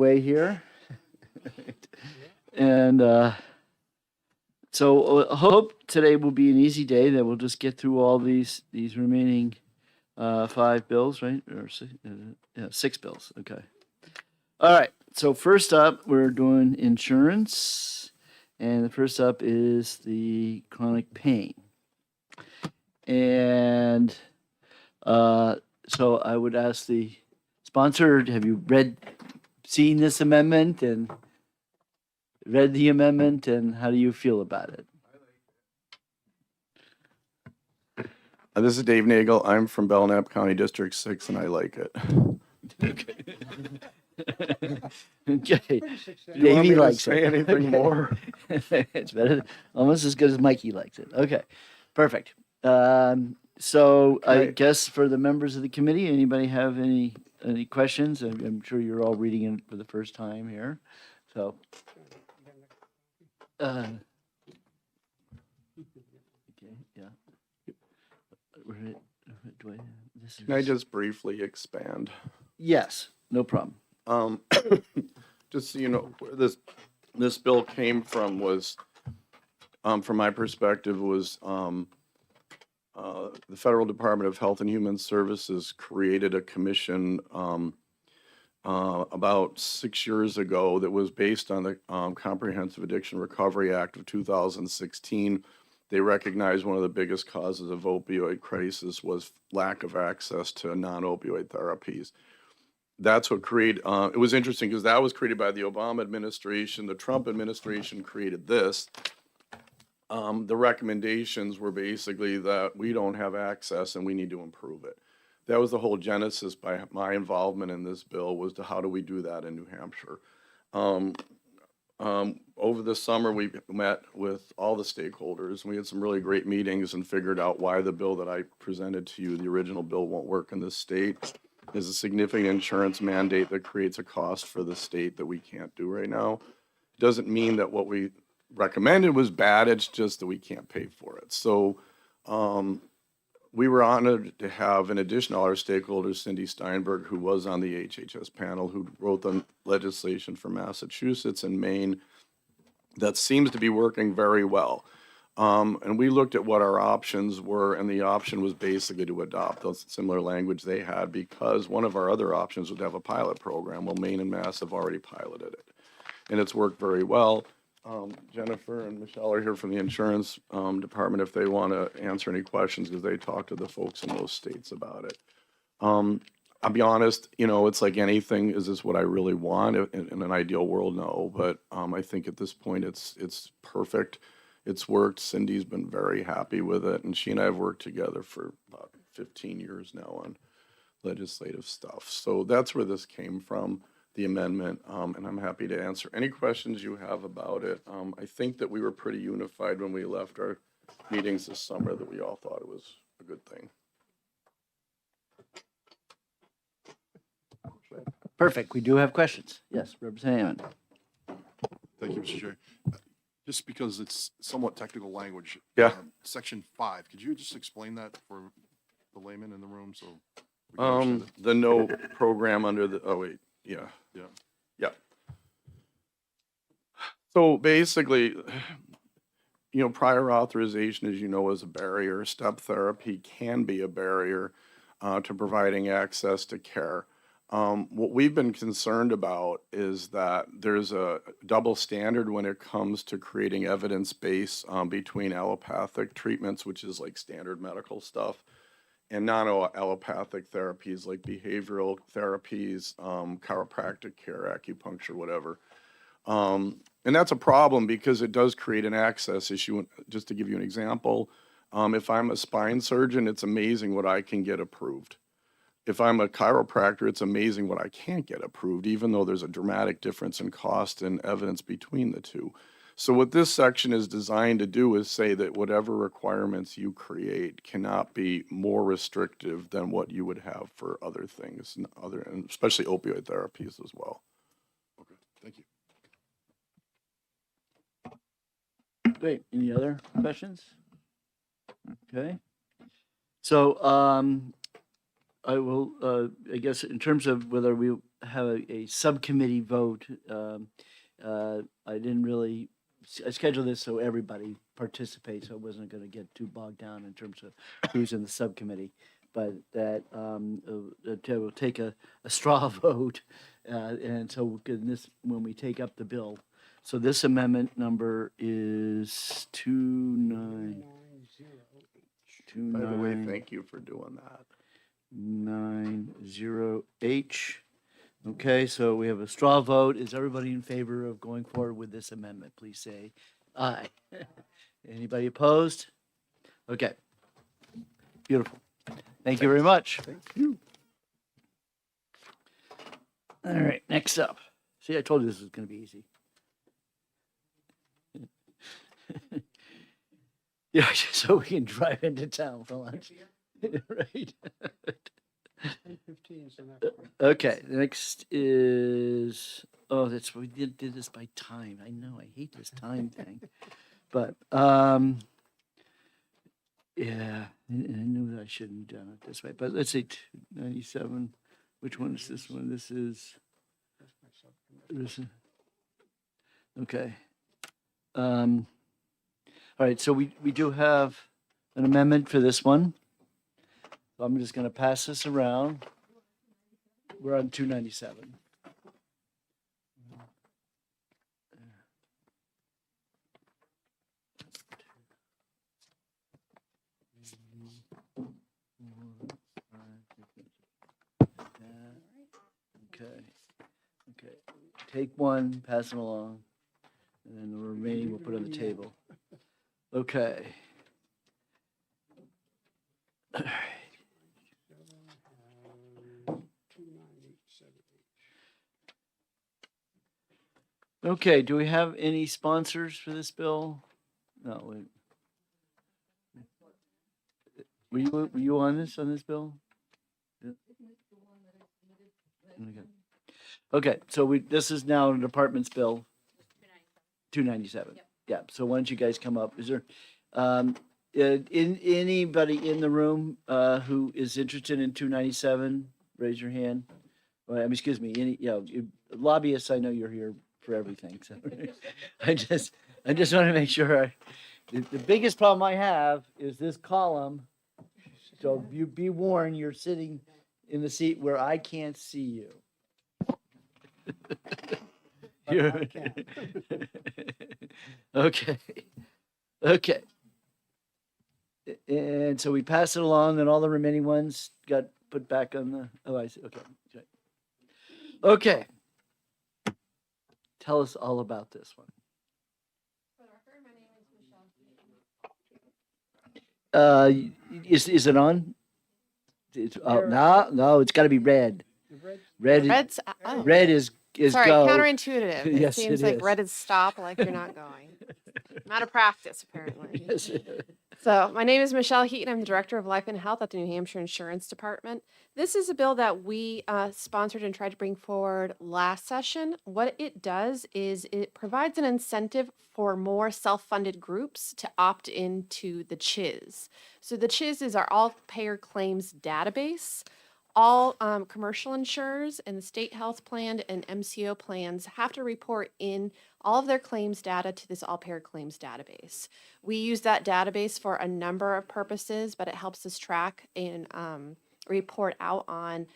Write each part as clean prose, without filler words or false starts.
way here. And so I hope today will be an easy day, that we'll just get through all these remaining 5 bills, right? Or yeah, 6 bills. Okay. All right. So first up, we're doing insurance. And the first up is the chronic pain. And so I would ask the sponsor, have you seen this amendment and read the amendment, and how do you feel about it? This is Dave Nagel. I'm from Belknap County District 6, and I like it. Okay. Okay. Do you want me Davey to likes say it. anything Okay. more? It's better, almost as good as Mikey likes it. Okay, perfect. So I Right. guess for the members of the committee, anybody have any questions? I'm sure you're all reading it for the first time here, so. Okay, yeah. Do I, this Can I is- just briefly expand? Yes, no problem. Just so you know, where this bill came from was, from my perspective, was the Federal Department of Health and Human Services created a commission about 6 years ago that was based on the Comprehensive Addiction Recovery Act of 2016. They recognized one of the biggest causes of opioid crisis was lack of access to non-opioid therapies. That's what created, it was interesting because that was created by the Obama administration. The Trump administration created this. The recommendations were basically that we don't have access and we need to improve it. That was the whole genesis by my involvement in this bill, was to how do we do that in New Hampshire. Over the summer, we met with all the stakeholders. We had some really great meetings and figured out why the bill that I presented to you, the original bill, won't work in this state. There's a significant insurance mandate that creates a cost for the state that we can't do right now. It doesn't mean that what we recommended was bad, it's just that we can't pay for it. So we were honored to have, in addition to our stakeholders, Cindy Steinberg, who was on the HHS panel, who wrote the legislation for Massachusetts and Maine that seems to be working very well. And we looked at what our options were, and the option was basically to adopt the similar language they had, because one of our other options would have a pilot program. Well, Maine and Mass have already piloted it, and it's worked very well. Jennifer and Michelle are here from the insurance department if they want to answer any questions, because they talked to the folks in those states about it. I'll be honest, it's like anything. Is this what I really want? In an ideal world, no. But I think at this point, it's perfect. It's worked. Cindy's been very happy with it, and she and I have worked together for about 15 years now on legislative stuff. So that's where this came from, the amendment, and I'm happy to answer any questions you have about it. I think that we were pretty unified when we left our meetings this summer, that we all thought it was a good thing. Perfect. We do have questions. Yes, Representative Hammond. Thank you, Mr. Chair. Just because it's somewhat technical language. Yeah. Section 5, could you just explain that for the layman in the room so we can understand it? The no program under the, oh wait, yeah. Yeah. Yeah. So basically, prior authorization, as you know, is a barrier. Step therapy can be a barrier to providing access to care. What we've been concerned about is that there's a double standard when it comes to creating evidence base between allopathic treatments, which is like standard medical stuff, and non-allopathic therapies like behavioral therapies, chiropractic care, acupuncture, whatever. And that's a problem because it does create an access issue. Just to give you an example, if I'm a spine surgeon, it's amazing what I can get approved. If I'm a chiropractor, it's amazing what I can't get approved, even though there's a dramatic difference in cost and evidence between the two. So what this section is designed to do is say that whatever requirements you create cannot be more restrictive than what you would have for other things, and especially opioid therapies as well. Okay, thank you. Great. Any other questions? Okay. So I will, I guess, in terms of whether we have a subcommittee vote. I didn't really, I scheduled this so everybody participates, so I wasn't gonna get too bogged down in terms of who's in the subcommittee. But that, we'll take a straw vote, and so when we take up the bill. So this amendment number is 29. By the way, thank you for doing that. 90H. Okay, so we have a straw vote. Is everybody in favor of going forward with this amendment? Please say aye. Anybody opposed? Okay. Beautiful. Thank you very much. Thank you. All right, next up. See, I told you this was going to be easy. Yeah, so we can drive into town for lunch. Right. 10:15 is the next one. Okay, next is, oh, that's, we did this by time. I know, I hate this time thing. But, yeah, and I knew that I shouldn't have done it this way, but let's see, 97, which one is this one? This is, That's my subcommittee. okay. All right, so we do have an amendment for this one. So I'm just gonna pass this around. We're on 297. Okay, okay. Take one, pass it along, and then the remaining we'll put on the table. Okay. All right. 2987. Okay, do we have any sponsors for this bill? No, wait. Were you on this bill? Yeah. Okay, so this is now the department's bill. 297. Yeah, so why don't you guys come up? Is there, anybody in the room, who is interested in 297? Raise your hand. Well, excuse me, lobbyists, I know you're here for everything, so I just want to make sure. The biggest problem I have is this column. So you be warned, you're sitting in the seat where I can't see you. You're- Okay. Okay. And so we pass it along and all the remaining ones got put back on the, oh, I see, okay. Okay. Okay. Tell us all about this one. Is it on? No, it's gotta be red. The red- Red, Red's, oh, red is sorry, go. counterintuitive. It Yes, seems it like is. red is stop, like you're not going. I'm out of practice, apparently. Yes. So, my name is Michelle Heaton. I'm the Director of Life and Health at the New Hampshire Insurance Department. This is a bill that we sponsored and tried to bring forward last session. What it does is it provides an incentive for more self-funded groups to opt into the CHIS. So, the CHIS is our all-payer claims database. All commercial insurers and the state health plan and MCO plans have to report in all of their claims data to this all-payer claims database. We use that database for a number of purposes, but it helps us track and report out on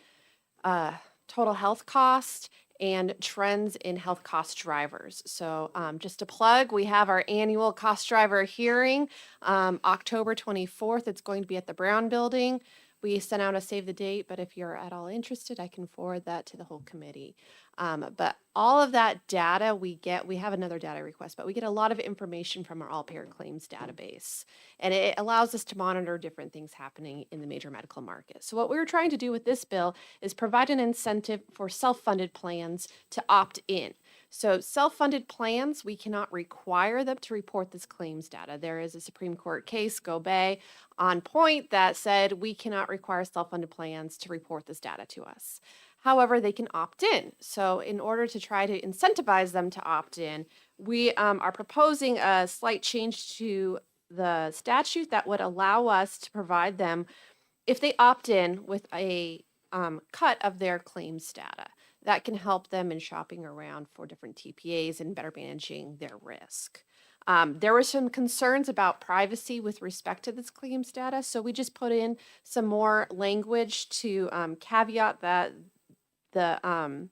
total health cost and trends in health cost drivers. So just a plug, we have our annual cost driver hearing, October 24th. It's going to be at the Brown Building. We sent out a save the date, but if you're at all interested, I can forward that to the whole committee. But all of that data we have another data request, but we get a lot of information from our all-payer claims database. And it allows us to monitor different things happening in the major medical market. So what we were trying to do with this bill is provide an incentive for self-funded plans to opt in. So self-funded plans, we cannot require them to report this claims data. There is a Supreme Court case, Gobey, on point that said we cannot require self-funded plans to report this data to us. However, they can opt in. So in order to try to incentivize them to opt in, we are proposing a slight change to the statute that would allow us to provide them, if they opt in, with a cut of their claims data. that can help them in shopping around for different TPAs and better managing their risk. There were some concerns about privacy with respect to this claims data, so we just put in some more language to caveat that the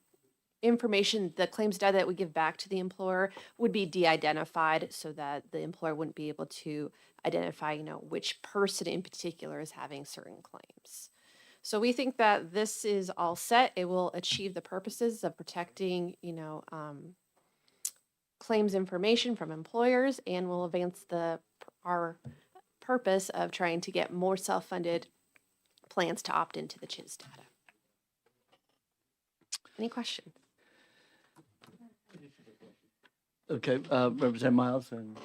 information, the claims data that we give back to the employer would be de-identified so that the employer wouldn't be able to identify, which person in particular is having certain claims. So we think that this is all set. It will achieve the purposes of protecting, claims information from employers and will advance our purpose of trying to get more self-funded plans to opt into the CHIS data. Any questions? Okay, Representative Miles and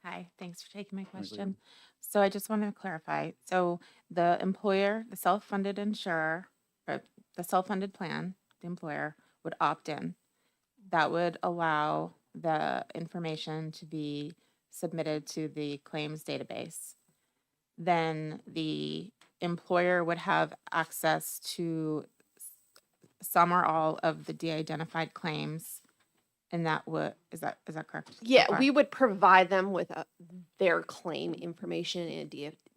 Hi, thanks for taking my question. So I just wanted to clarify. So the employer, the self-funded insurer, or the self-funded plan, the employer would opt in. That would allow the information to be submitted to the claims database. Then the employer would have access to some or all of the de-identified claims. And that would, is that correct? so Yeah, far? we would provide them with their claim information and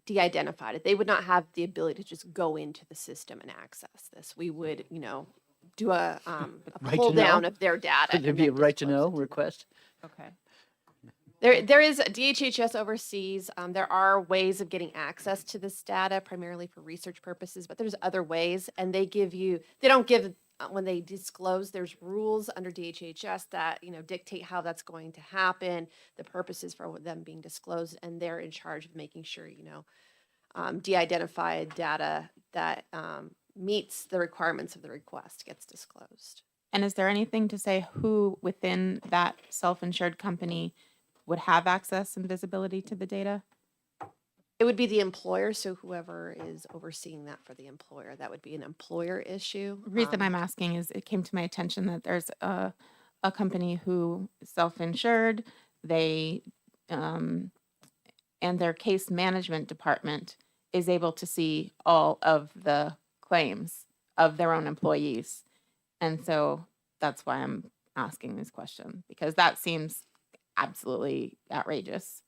de-identified it. They would not have the ability to just go into the system and access this. We would, do a Right to pull down know? of their data. could there and be a then right to disclose know it to them. request? Okay. There is DHHS oversees. There are ways of getting access to this data, primarily for research purposes, but there's other ways, and they don't give when they disclose. There's rules under DHHS that dictate how that's going to happen, the purposes for them being disclosed, and they're in charge of making sure de-identified data that meets the requirements of the request gets disclosed. And is there anything to say who within that self-insured company would have access and visibility to the data? It would be the employer, so whoever is overseeing that for the employer, that would be an employer issue. The reason I'm asking is it came to my attention that there's a company who is self-insured, they, and their case management department is able to see all of the claims of their own employees. And so that's why I'm asking this question, because that seems absolutely outrageous.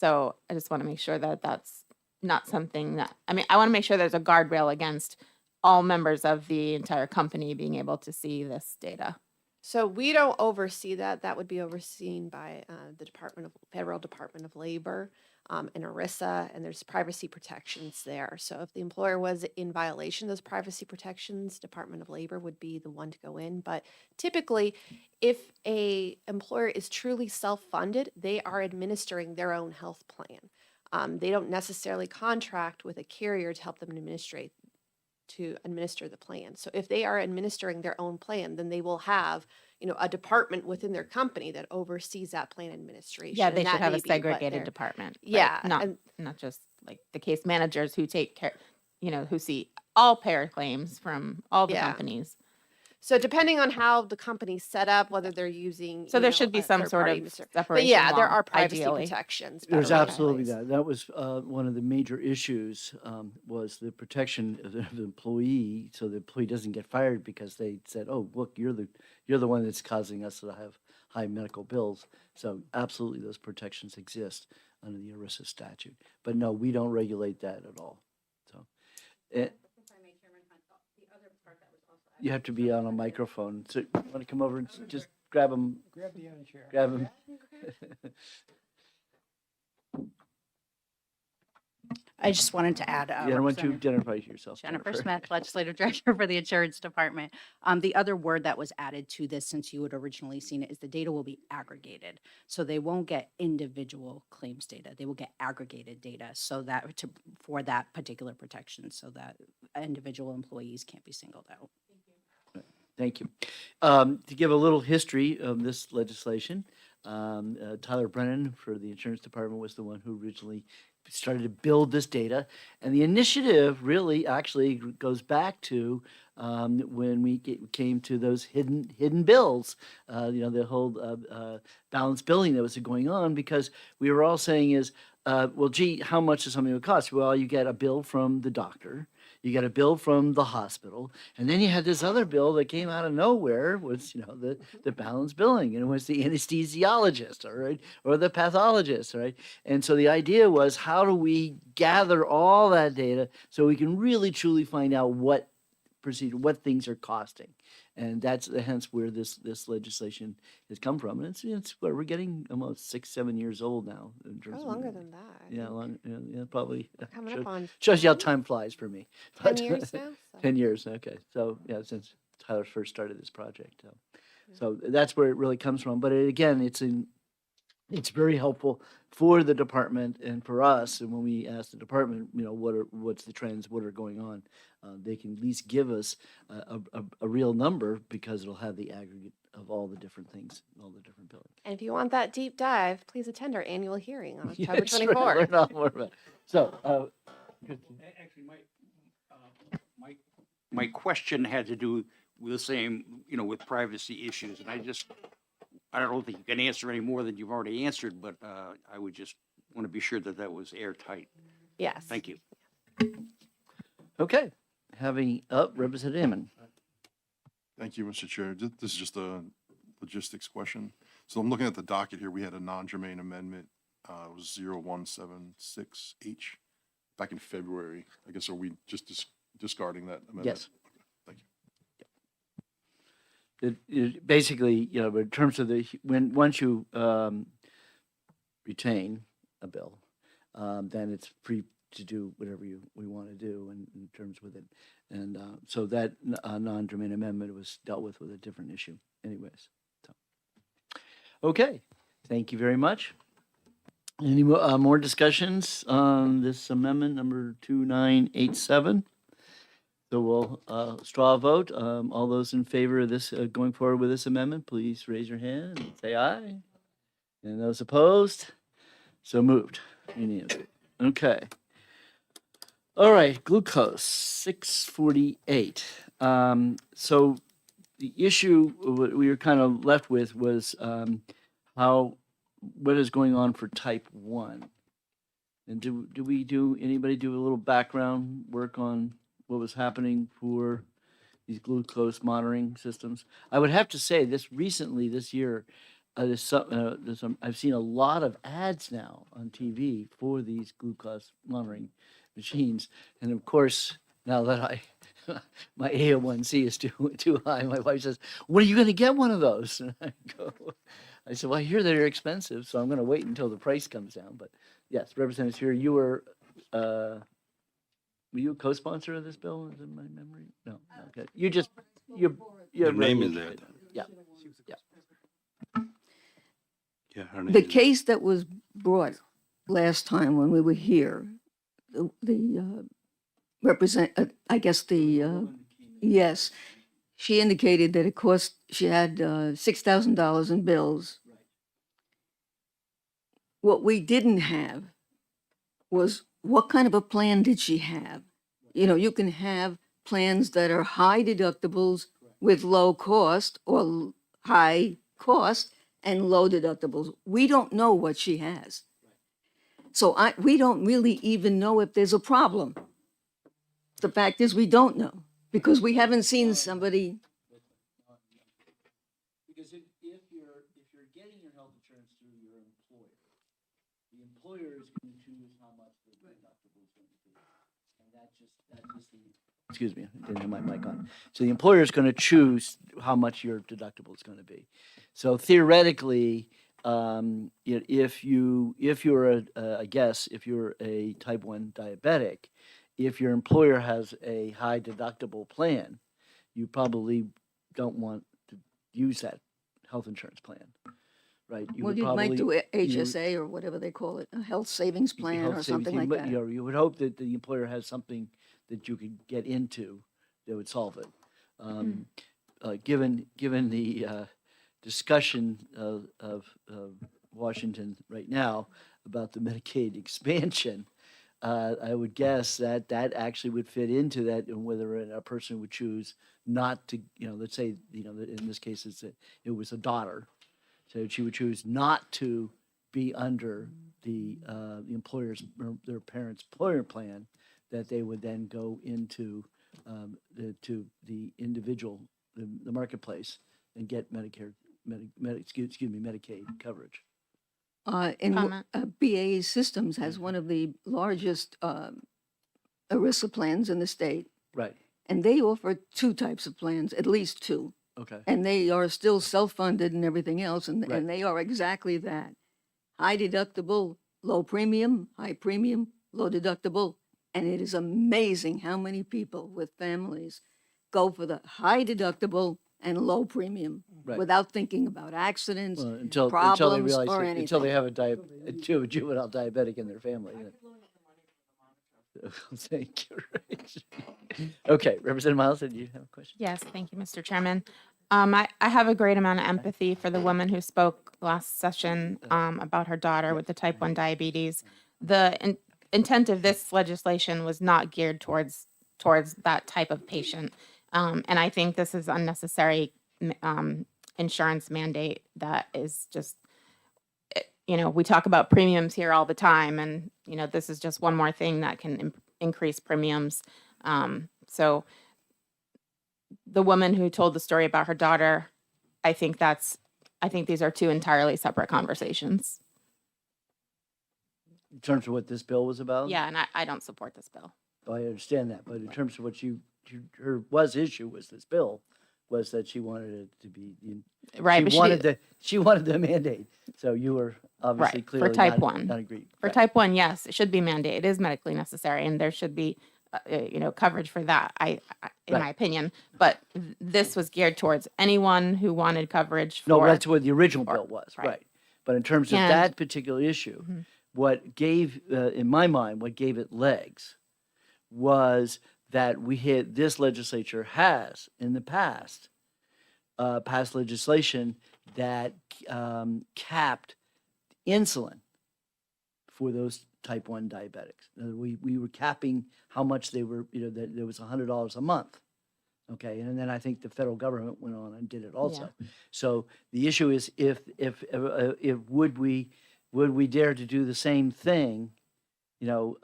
So I just want to make sure that that's not something that, I want to make sure there's a guardrail against all members of the entire company being able to see this data. So we don't oversee that. That would be overseen by the Federal Department of Labor and ERISA, and there's privacy protections there. So if the employer was in violation of those privacy protections, Department of Labor would be the one to go in. But typically, if a employer is truly self-funded, they are administering their own health plan. They don't necessarily contract with a carrier to help them administer the plan. So if they are administering their own plan, then they will have, a department within their company that oversees that plan administration. Yeah, and they should that have may a be what segregated they're- department. right? Yeah, Not, and- not just like the case managers who take care, who see all payer claims from all the Yeah. companies. So depending on how the company's set up, whether they're using, So there should be a some third sort party of administrator. separation. But yeah, there law, are privacy ideally. protections. There's federally in absolutely place. that. That was one of the major issues, was the protection of the employee, so the employee doesn't get fired because they said, "Oh, look, you're the one that's causing us to have high medical bills." So absolutely, those protections exist under the ERISA statute. But no, we don't regulate that at all. So, you have to be on a microphone. So, you want to come over and just grab them? Grab the other chair. Grab them. I just wanted to add. Yeah, I want you to Representative identify yourself. Jennifer Smith, Legislative Director for the Insurance Department. The other word that was added to this, since you had originally seen it, is the data will be aggregated. So they won't get individual claims data. They will get aggregated data so that for that particular protection, so that individual employees can't be singled out. Thank you. To give a little history of this legislation, Tyler Brennan for the Insurance Department was the one who originally started to build this data. And the initiative really actually goes back to when we came to those hidden bills, the whole balanced billing that was going on, because we were all saying is, well, gee, how much does something cost? Well, you get a bill from the doctor. you got a bill from the hospital, and then you had this other bill that came out of nowhere, was, the balance billing, and it was the anesthesiologist, all right, or the pathologist, all right? And so the idea was, how do we gather all that data so we can really truly find out what what things are costing? And that's hence where this legislation has come from. And it's where we're getting almost 6-7 years old now in terms Oh, of longer than that. I yeah, think. long, yeah, probably Coming shows, up on shows you how 10 time flies for me. 10 But- years now. So. 10 years. Okay. So yeah, since Tyler first started this project. So that's where it really comes from. But again, it's very helpful for the department and for us. And when we ask the department, what's the trends, what are going on, they can at least give us a real number, because it'll have the aggregate of all the different things, all the different billing. And if you want that deep dive, please attend our annual hearing on October That's right, 24th. learn all more about it. So, Actually, my question had to do with the same, with privacy issues, and I don't think you can answer any more than you've already answered, but I would just want to be sure that that was airtight. Yes. Thank you. okay, having up Representative Ammon. Thank you, Mr. Chair. This is just a logistics question. So I'm looking at the docket here. We had a non-germane amendment. It was 0176H back in February. I guess, are we just discarding that amendment? Yes. Okay, thank you. It basically, in terms of once you retain a bill, then it's free to do whatever we want to do in terms with it. And so that non-germane amendment was dealt with a different issue anyways. So, okay, thank you very much. Any more discussions on this amendment number 2987? So we'll straw vote. All those in favor of this, going forward with this amendment, please raise your hand and say aye. And those opposed? So moved. Unanimous. Okay. All right, glucose, 648. So the issue what we were kind of left with was what is going on for type 1? And anybody do a little background work on what was happening for these glucose monitoring systems? I would have to say this year, I've seen a lot of ads now on TV for these glucose monitoring machines. And of course, now that my A1C is too high, my wife says, "When are you going to get one of those?" And I said, "Well, I hear they're expensive, so I'm going to wait until the price comes down." But yes, Representative here, you were you a co-sponsor of this bill? Is in my memory? No. Okay. Your name is there. Yeah. Yeah. Yeah, her name The is- case that was brought last time when we were here, yes, she indicated that she had $6,000 in bills. What we didn't have was what kind of a plan did she have? You can have plans that are high deductibles with low cost, or high cost and low deductibles. We don't know what she has. So we don't really even know if there's a problem. The fact is, we don't know, because we haven't seen somebody. Because if you're getting your health insurance through your employer, the employer is going to choose how much the deductible is going to be, and that's just the. Excuse me, I didn't have my mic on. So the employer is going to choose how much your deductible is going to be. So theoretically, if you're a type 1 diabetic, if your employer has a high deductible plan, you probably don't want to use that health insurance plan, right? Well, you might do HSA or whatever they call it, a health savings plan or something like that. You would hope that the employer has something that you could get into that would solve it. Given the discussion of Washington right now about the Medicaid expansion, I would guess that actually would fit into that, and whether a person would choose not to, let's say, in this case, it was a daughter, so she would choose not to be under the employer's, their parents' employer plan, that they would then go into to the individual, the marketplace, and get Medicare, excuse me, Medicaid coverage. Comment. BAE Systems has one of the largest ERISA plans in the state, Right. and they offer two types of plans, at least two. Okay. And they are still self-funded and everything else, and Right. they are exactly that. High deductible, low premium, high premium, low deductible. And it is amazing how many people with families go for the high deductible and low premium Right. without thinking about accidents, Well, until they problems, realize or that- until they anything. have a juvenile diabetic in their family. Thank you. Right. Okay, Representative Miles, did you have a question? Yes, thank you, Mr. Chairman. I have a great amount of empathy for the woman who spoke last session about her daughter with the type 1 diabetes. The intent of this legislation was not geared towards that type of patient. And I think this is unnecessary insurance mandate that is just, we talk about premiums here all the time, and, this is just one more thing that can increase premiums. So the woman who told the story about her daughter, I think these are two entirely separate conversations. In terms of what this bill was about? Yeah, and I don't support this bill. Oh, I understand that, but in terms of what her issue was this bill, was that she wanted it to be, Right, but she wanted the mandate. So you were obviously Right, for clearly type not, 1. not agree. For Right. type 1, yes, it should be mandated. It is medically necessary, and there should be, coverage for that, in Right. my opinion. But this was geared towards anyone who wanted coverage for. No, that's what the original for- bill was, right. right. But in terms of And- that particular issue, what gave, in my mind, what gave it legs was that this legislature has, in the past, passed legislation that capped insulin for those type 1 diabetics. We were capping how much they were, that there was $100 a month. Okay, and then I think the federal government went on and did it also. So the issue is if would we dare to do the same thing, not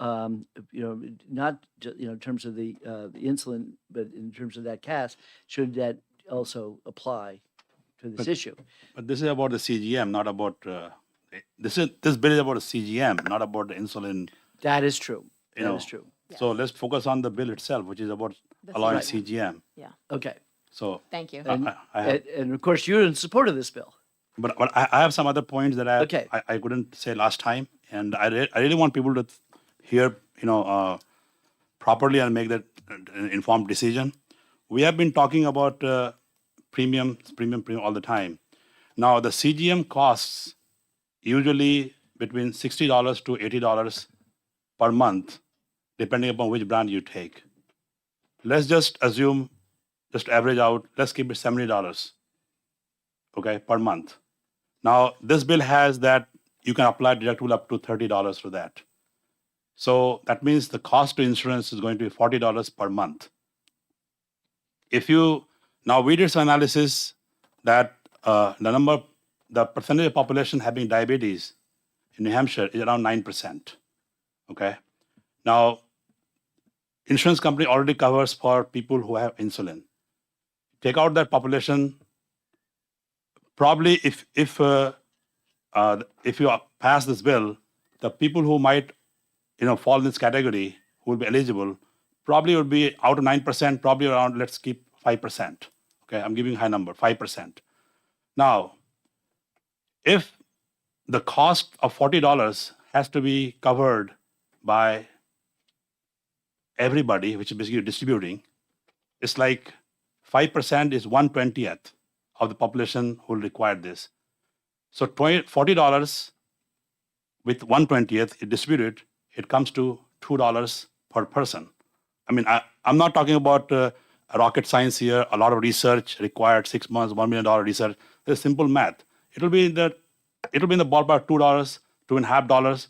in terms of the insulin, but in terms of that cast, should that also apply to this issue? But this is about the CGM, not about, this bill is about a CGM, not about the insulin. That is true. You That know, is true. So let's focus on the bill itself, which is about allowing Right. CGM. Okay. So, Thank you. And, I have, and of course, you're in support of this bill. but I have some other points that Okay. I couldn't say last time, and I really want people to hear, properly and make that informed decision. We have been talking about premium all the time. Now, the CGM costs usually between $60 to $80 per month, depending upon which brand you take. Let's just assume, just average out, let's keep it $70, okay, per month. Now, this bill has that you can apply deductible up to $30 for that. So that means the cost to insurance is going to be $40 per month. Now we did some analysis that the percentage of population having diabetes in New Hampshire is around 9%, okay? Now, insurance company already covers for people who have insulin. Take out that population, probably if you pass this bill, the people who might fall in this category who will be eligible probably would be out of 9%, probably around, let's keep 5%. Okay, I'm giving a high number, 5%. Now, if the cost of $40 has to be covered by everybody, which is basically distributing, it's like 5% is 1/20th of the population who will require this. So $40 with 1/20th, it distributed, it comes to $2 per person. I mean, I'm not talking about rocket science here, a lot of research required, 6 months, $1 million research. There's simple math. It'll be in the ballpark $2, $2.50.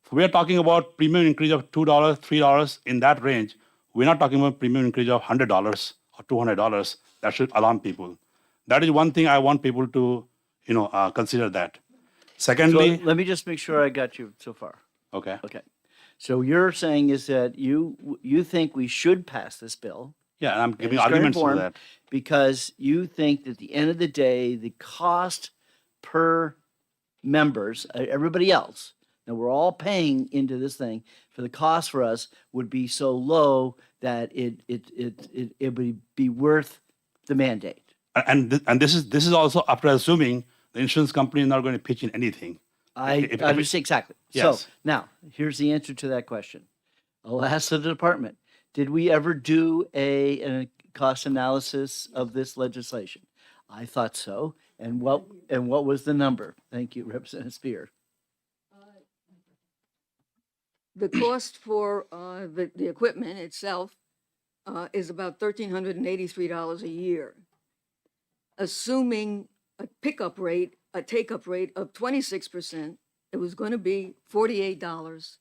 So we are talking about premium increase of $2, $3 in that range. We're not talking about premium increase of $100 or $200. That should alarm people. That is one thing I want people to, consider that. So Secondly, let me just make sure I got you so far. okay. Okay. So you're saying is that you think we should pass this bill Yeah, and I'm in giving its current arguments to form that. because you think that at the end of the day, the cost per members, everybody else, and we're all paying into this thing for the cost for us would be so low that it would be worth the mandate. And this is also after assuming the insurance company is not going to pitch in anything. If- I understand exactly. So Yes. now here's the answer to that question. I'll ask the department, did we ever do a cost analysis of this legislation? I thought so. And what was the number? Thank you, Representative Spear. The cost for the equipment itself is about $1,383 a year. Assuming a take-up rate of 26%, it was going to be $48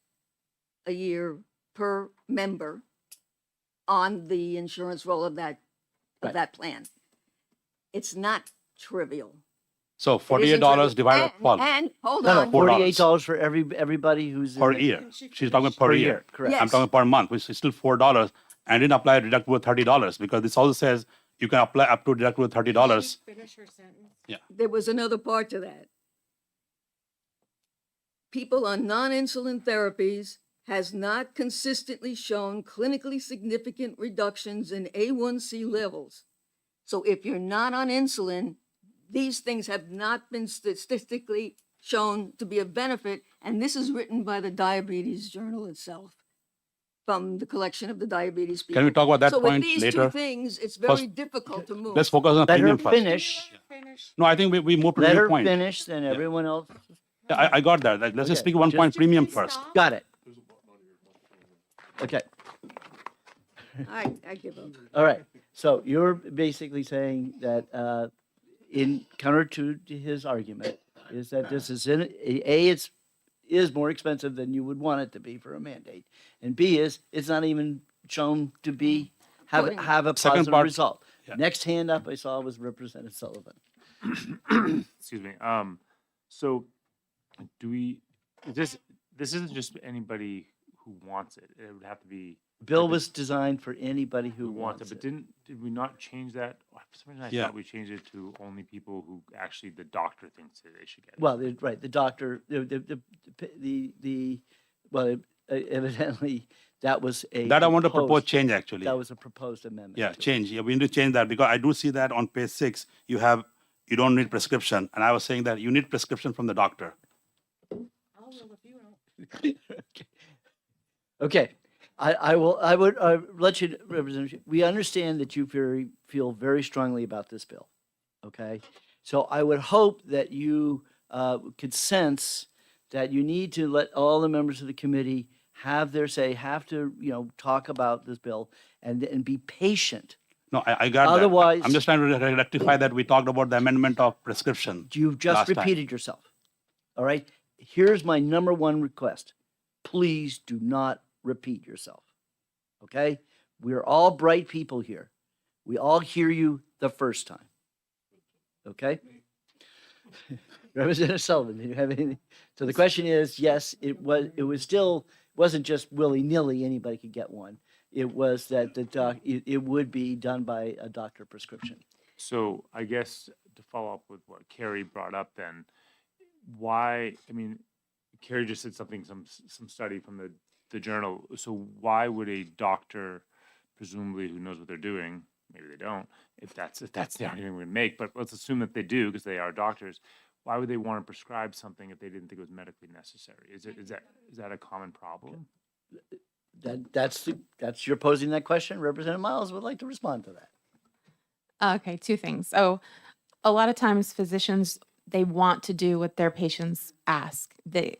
a year per member on the insurance roll of Right. that plan. It's not trivial. So It isn't $48 trivial. divided by 12 And hold No, no, on. $48 for everybody who's in per the- year. She's talking per year. Correct. Yeah. I'm talking per month, which is still $4. And I didn't apply a deductible of $30 because this also says you can apply up to a deductible of $30. There was another part to that. People on non-insulin therapies has not consistently shown clinically significant reductions in A1C levels. So if you're not on insulin, these things have not been statistically shown to be of benefit. And this is written by the Diabetes Journal itself, from the collection of the diabetes people. Can we talk about that So point with these later? two things, it's very First- difficult to move. Let's focus on Let her premium first. finish. No, I think we move to Let the her point. finish, then everyone else. Yeah, I got that. Like, let's just Okay, speak one just- point premium first. Got it. Okay. I give up. All right. So you're basically saying that in counter to his argument is that this is is more expensive than you would want it to be for a mandate, and B is it's not even shown to be have a Second positive part- result. yeah. Next hand up I saw was Representative Sullivan. Excuse me. So do we, this isn't just anybody who wants it. It would have to be Bill But was designed for anybody who who wants wants it. it. But did we not change that? For some reason, I Yeah. thought we changed it to only people who actually the doctor thinks that they should get it. Well, right, the doctor, well, evidently, that was a. That I want to propose proposed- change actually. That was a proposed amendment. Yeah, to it. change. Yeah, we need to change that because I do see that on page 6, you don't need prescription. And I was saying that you need prescription from the doctor. Okay, I would let you, Representative, we understand that you feel very strongly about this bill, okay? So I would hope that you could sense that you need to let all the members of the committee have their say, have to, talk about this bill and be patient. No, I got that. Otherwise- I'm just trying to rectify that we talked about the amendment of prescription. You've just Last time. repeated yourself, all right? Here's my number one request. Please do not repeat yourself, okay? We're all bright people here. We all hear you the first time, okay? Representative Sullivan, do you have anything? So the question is, yes, it wasn't just willy-nilly, anybody could get one. It was that it would be done by a doctor prescription. So I guess to follow up with what Carrie brought up then, why, I mean, Carrie just said something, some study from the journal. So why would a doctor, presumably who knows what they're doing, maybe they don't, if that's the argument we're gonna make, but let's assume that they do because they are doctors, why would they want to prescribe something if they didn't think it was medically necessary? Is that a common problem? That's you're posing that question. Representative Miles would like to respond to that. Okay, two things. So a lot of times physicians, they want to do what their patients ask. They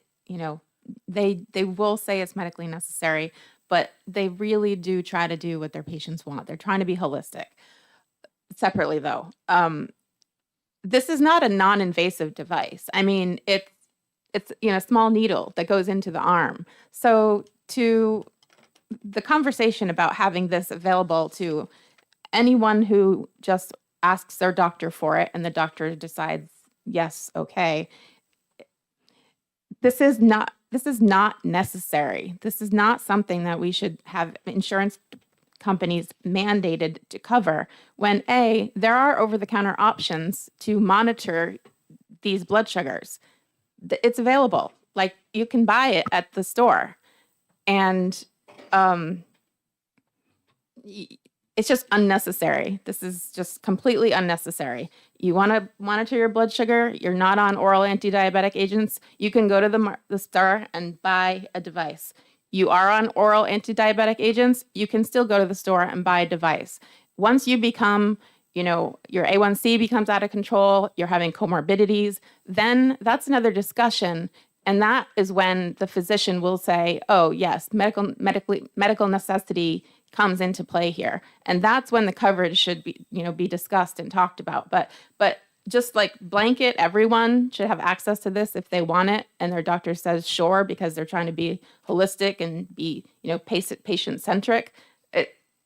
will say it's medically necessary, but they really do try to do what their patients want. They're trying to be holistic. Separately though, this is not a non-invasive device. I mean, it's a small needle that goes into the arm. So to the conversation about having this available to anyone who just asks their doctor for it and the doctor decides, yes, okay. This is not this is not necessary. This is not something that we should have insurance companies mandated to cover when A, there are over-the-counter options to monitor these blood sugars. It's available. Like you can buy it at the store. And it's just unnecessary. This is just completely unnecessary. You want to monitor your blood sugar, you're not on oral anti-diabetic agents, you can go to the store and buy a device. You are on oral anti-diabetic agents, you can still go to the store and buy a device. Once you become, your A1C becomes out of control, you're having comorbidities, then that's another discussion. And that is when the physician will say, oh, yes, medical necessity comes into play here. And that's when the coverage should be discussed and talked about. But just like blanket, everyone should have access to this if they want it. And their doctor says, sure, because they're trying to be holistic and be, patient centric.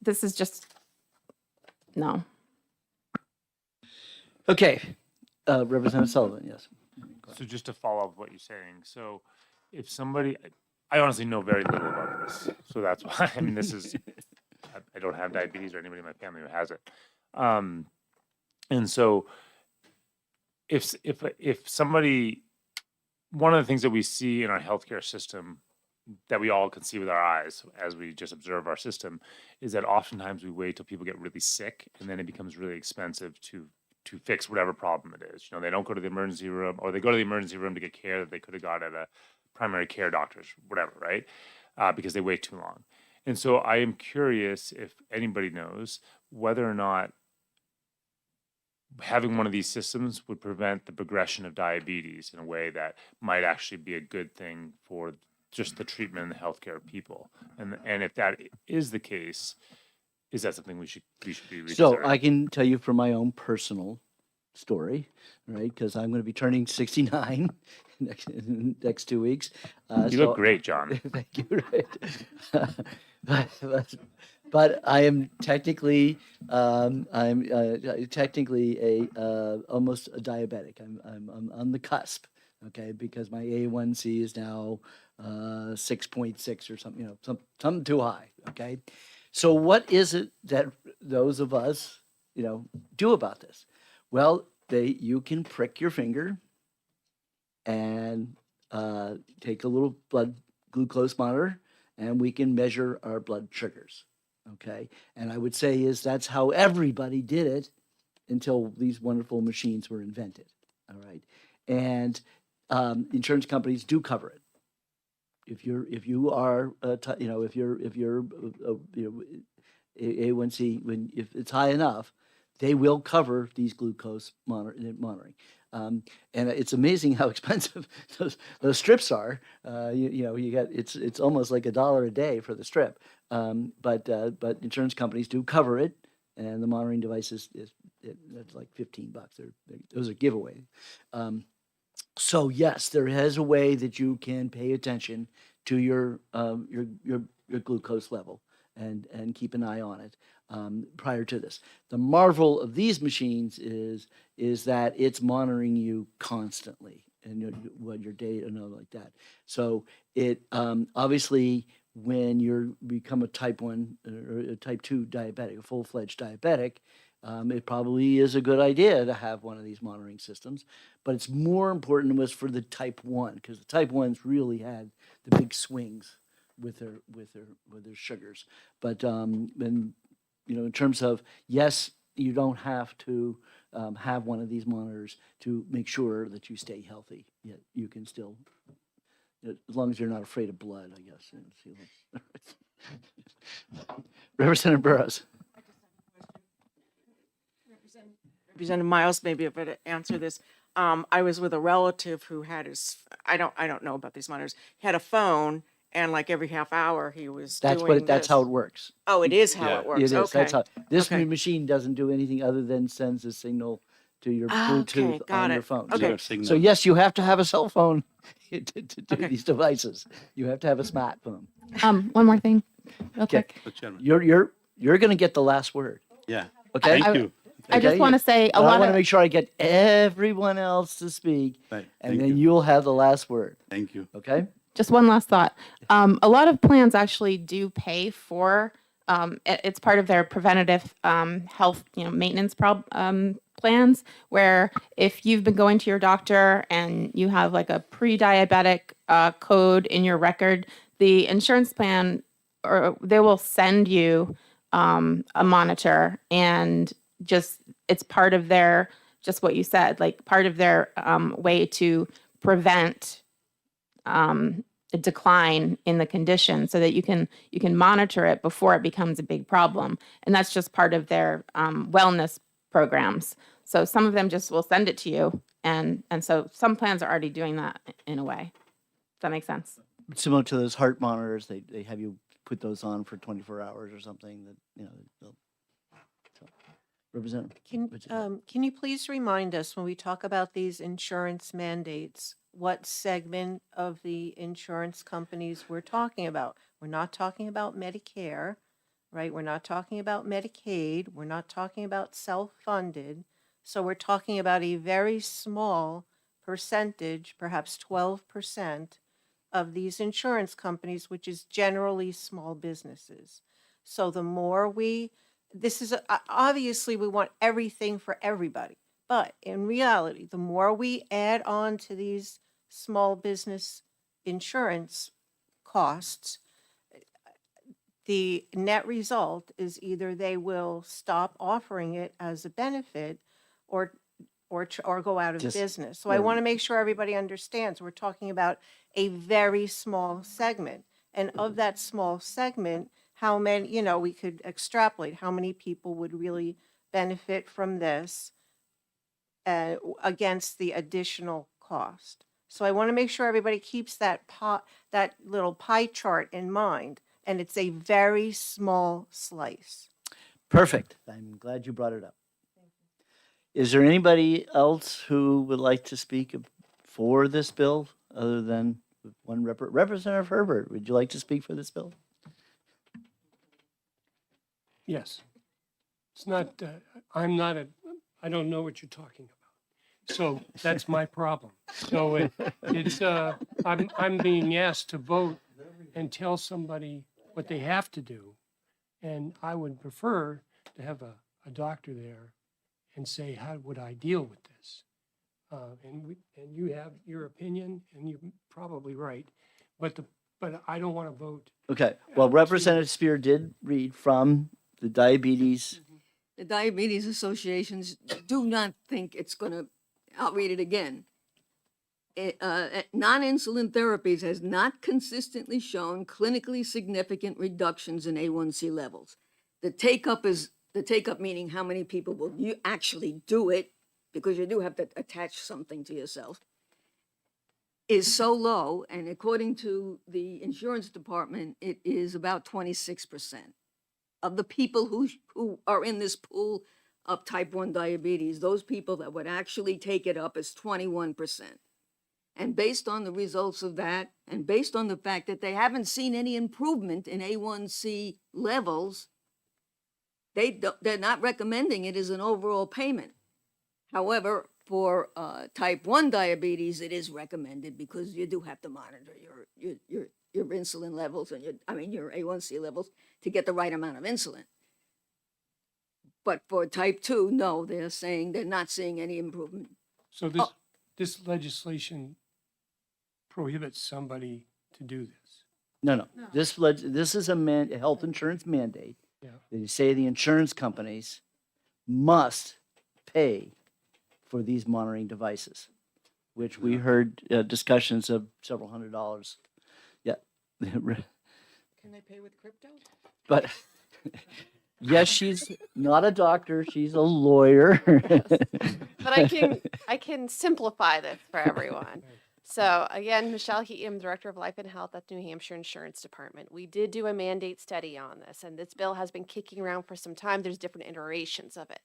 This is just, no. Okay, Representative Sullivan, yes. So just to follow up what you're saying, so if somebody, I honestly know very little about this, so that's why, this is, I don't have diabetes or anybody in my family who has it. And so if somebody, one of the things that we see in our healthcare system that we all can see with our eyes as we just observe our system is that oftentimes we wait till people get really sick and then it becomes really expensive to fix whatever problem it is. They don't go to the emergency room, or they go to the emergency room to get care that they could have got at a primary care doctor's, whatever, right? Because they wait too long. And so I am curious if anybody knows whether or not having one of these systems would prevent the progression of diabetes in a way that might actually be a good thing for just the treatment and the healthcare of people. And if that is the case, is that something we should be reconsidering? So I can tell you from my own personal story, right? Because I'm going to be turning 69 next 2 weeks. You look great, John. Thank you. Right. but I am technically almost a diabetic. I'm on the cusp. Okay, because my A1C is now 6.6 or something. Something too high. Okay. So what is it that those of us, do about this? Well, you can prick your finger and take a little blood glucose monitor, and we can measure our blood sugars. Okay, and I would say that's how everybody did it until these wonderful machines were invented. All right, and insurance companies do cover it. If you're A1C, if it's high enough, they will cover these glucose monitoring. And it's amazing how expensive those strips are. You get it's almost like $1 a day for the strip. But insurance companies do cover it, and the monitoring devices that's like $15. Those are giveaway. So yes, there is a way that you can pay attention to your glucose level and keep an eye on it prior to this. The marvel of these machines is that it's monitoring you constantly and your data and all like that. So it obviously when you become a type 1 or a type 2 diabetic, a full-fledged diabetic, it probably is a good idea to have one of these monitoring systems, but it's more important was for the type 1 because the type 1s really had the big swings with their sugars. But in terms of yes, you don't have to have one of these monitors to make sure that you stay healthy. Yet you can still, as long as you're not afraid of blood, I guess. Representative Burrows. Representative Miles may be able to answer this. I was with a relative who had I don't know about these monitors. He had a phone, and like every half hour he was That's doing that's how it works. Oh, it is how it works. It is. Okay. That's how this Okay. machine doesn't do anything other than sends a signal to your Okay, Bluetooth got on it. your phone. Okay. So yes, you have to have a cell phone to do Okay. these devices. You have to have a smartphone. One more thing, real Okay. quick. You're going to get the last word. Yeah. Okay. Thank you. I just Okay? want to say a I lot want to of make sure I get everyone else to speak, Right. and Thank then you. you'll have the last word. Thank you. Okay. Just one last thought. A lot of plans actually do pay for, it's part of their preventative health, maintenance plans, where if you've been going to your doctor and you have like a pre-diabetic code in your record, the insurance plan, or they will send you a monitor, and just it's part of their, just what you said, like part of their way to prevent a decline in the condition, so that you can monitor it before it becomes a big problem. And that's just part of their wellness programs. So some of them just will send it to you, and so some plans are already doing that in a way. Does that make sense? Similar to those heart monitors, they have you put those on for 24 hours or something that, they'll. So, Representative. Can you please remind us, when we talk about these insurance mandates, what segment of the insurance companies we're talking about? We're not talking about Medicare, right? We're not talking about Medicaid. We're not talking about self-funded. So we're talking about a very small percentage, perhaps 12% of these insurance companies, which is generally small businesses. So the more obviously we want everything for everybody, but in reality, the more we add on to these small business insurance costs, the net result is either they will stop offering it as a benefit or go out of Just- business. So I want to make sure everybody understands, we're talking about a very small segment. And of that small segment, how many, we could extrapolate how many people would really benefit from this against the additional cost. So I want to make sure everybody keeps that little pie chart in mind, and it's a very small slice. Perfect. I'm glad you brought it up. Is there anybody else who would like to speak for this bill other than one Representative Herbert? Would you like to speak for this bill? Yes. It's not, I don't know what you're talking about. So that's my problem. So I'm being asked to vote and tell somebody what they have to do. And I would prefer to have a doctor there and say, how would I deal with this? And you have your opinion, and you're probably right. But I don't want to vote. Okay. Well, Representative Spear did read from the diabetes. The diabetes associations do not think it's going to, I'll read it again. Non-insulin therapies has not consistently shown clinically significant reductions in A1C levels. The take-up meaning how many people will you actually do it, because you do have to attach something to yourself, is so low, and according to the insurance department, it is about 26% of the people who are in this pool of type 1 diabetes. Those people that would actually take it up is 21%. And based on the results of that, and based on the fact that they haven't seen any improvement in A1C levels, they're not recommending it as an overall payment. However, for type 1 diabetes, it is recommended because you do have to monitor your insulin levels and your A1C levels to get the right amount of insulin. But for type 2, no, they're saying they're not seeing any improvement. So this legislation prohibits somebody to do this. No. This is a health insurance mandate. Yeah. They say the insurance companies must pay for these monitoring devices, which we heard discussions of several $100s. Yeah. Can they pay with crypto? But yes, she's not a doctor. She's a lawyer. But I can simplify this for everyone. So again, Michelle Heaton, Director of Life and Health at the New Hampshire Insurance Department. We did do a mandate study on this, and this bill has been kicking around for some time. There's different iterations of it.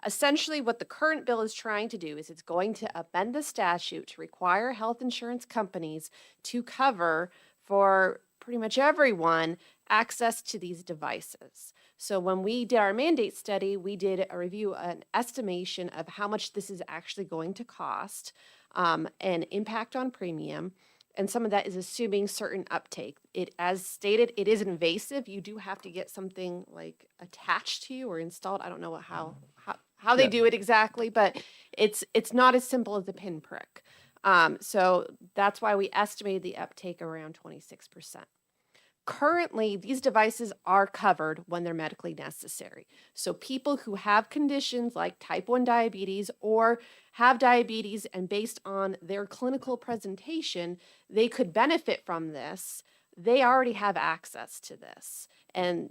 Essentially, what the current bill is trying to do is it's going to amend the statute to require health insurance companies to cover for pretty much everyone access to these devices. So when we did our mandate study, we did a review, an estimation of how much this is actually going to cost, and impact on premium. And some of that is assuming certain uptake. It, as stated, it is invasive. You do have to get something like attached to you or installed. I don't know how they Yeah. do it exactly, but it's not as simple as a pinprick. So that's why we estimated the uptake around 26%. Currently, these devices are covered when they're medically necessary. So people who have conditions like type 1 diabetes or have diabetes, and based on their clinical presentation, they could benefit from this. They already have access to this. And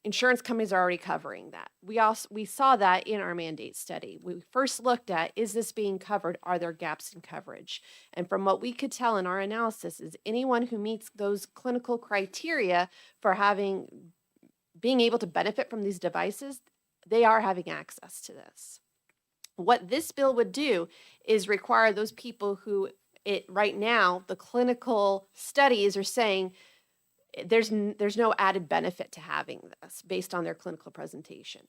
insurance companies are already covering that. We saw that in our mandate study. We first looked at, is this being covered? Are there gaps in coverage? And from what we could tell in our analysis is anyone who meets those clinical criteria for being able to benefit from these devices, they are having access to this. What this bill would do is require those people who right now, the clinical studies are saying there's no added benefit to having this based on their clinical presentation.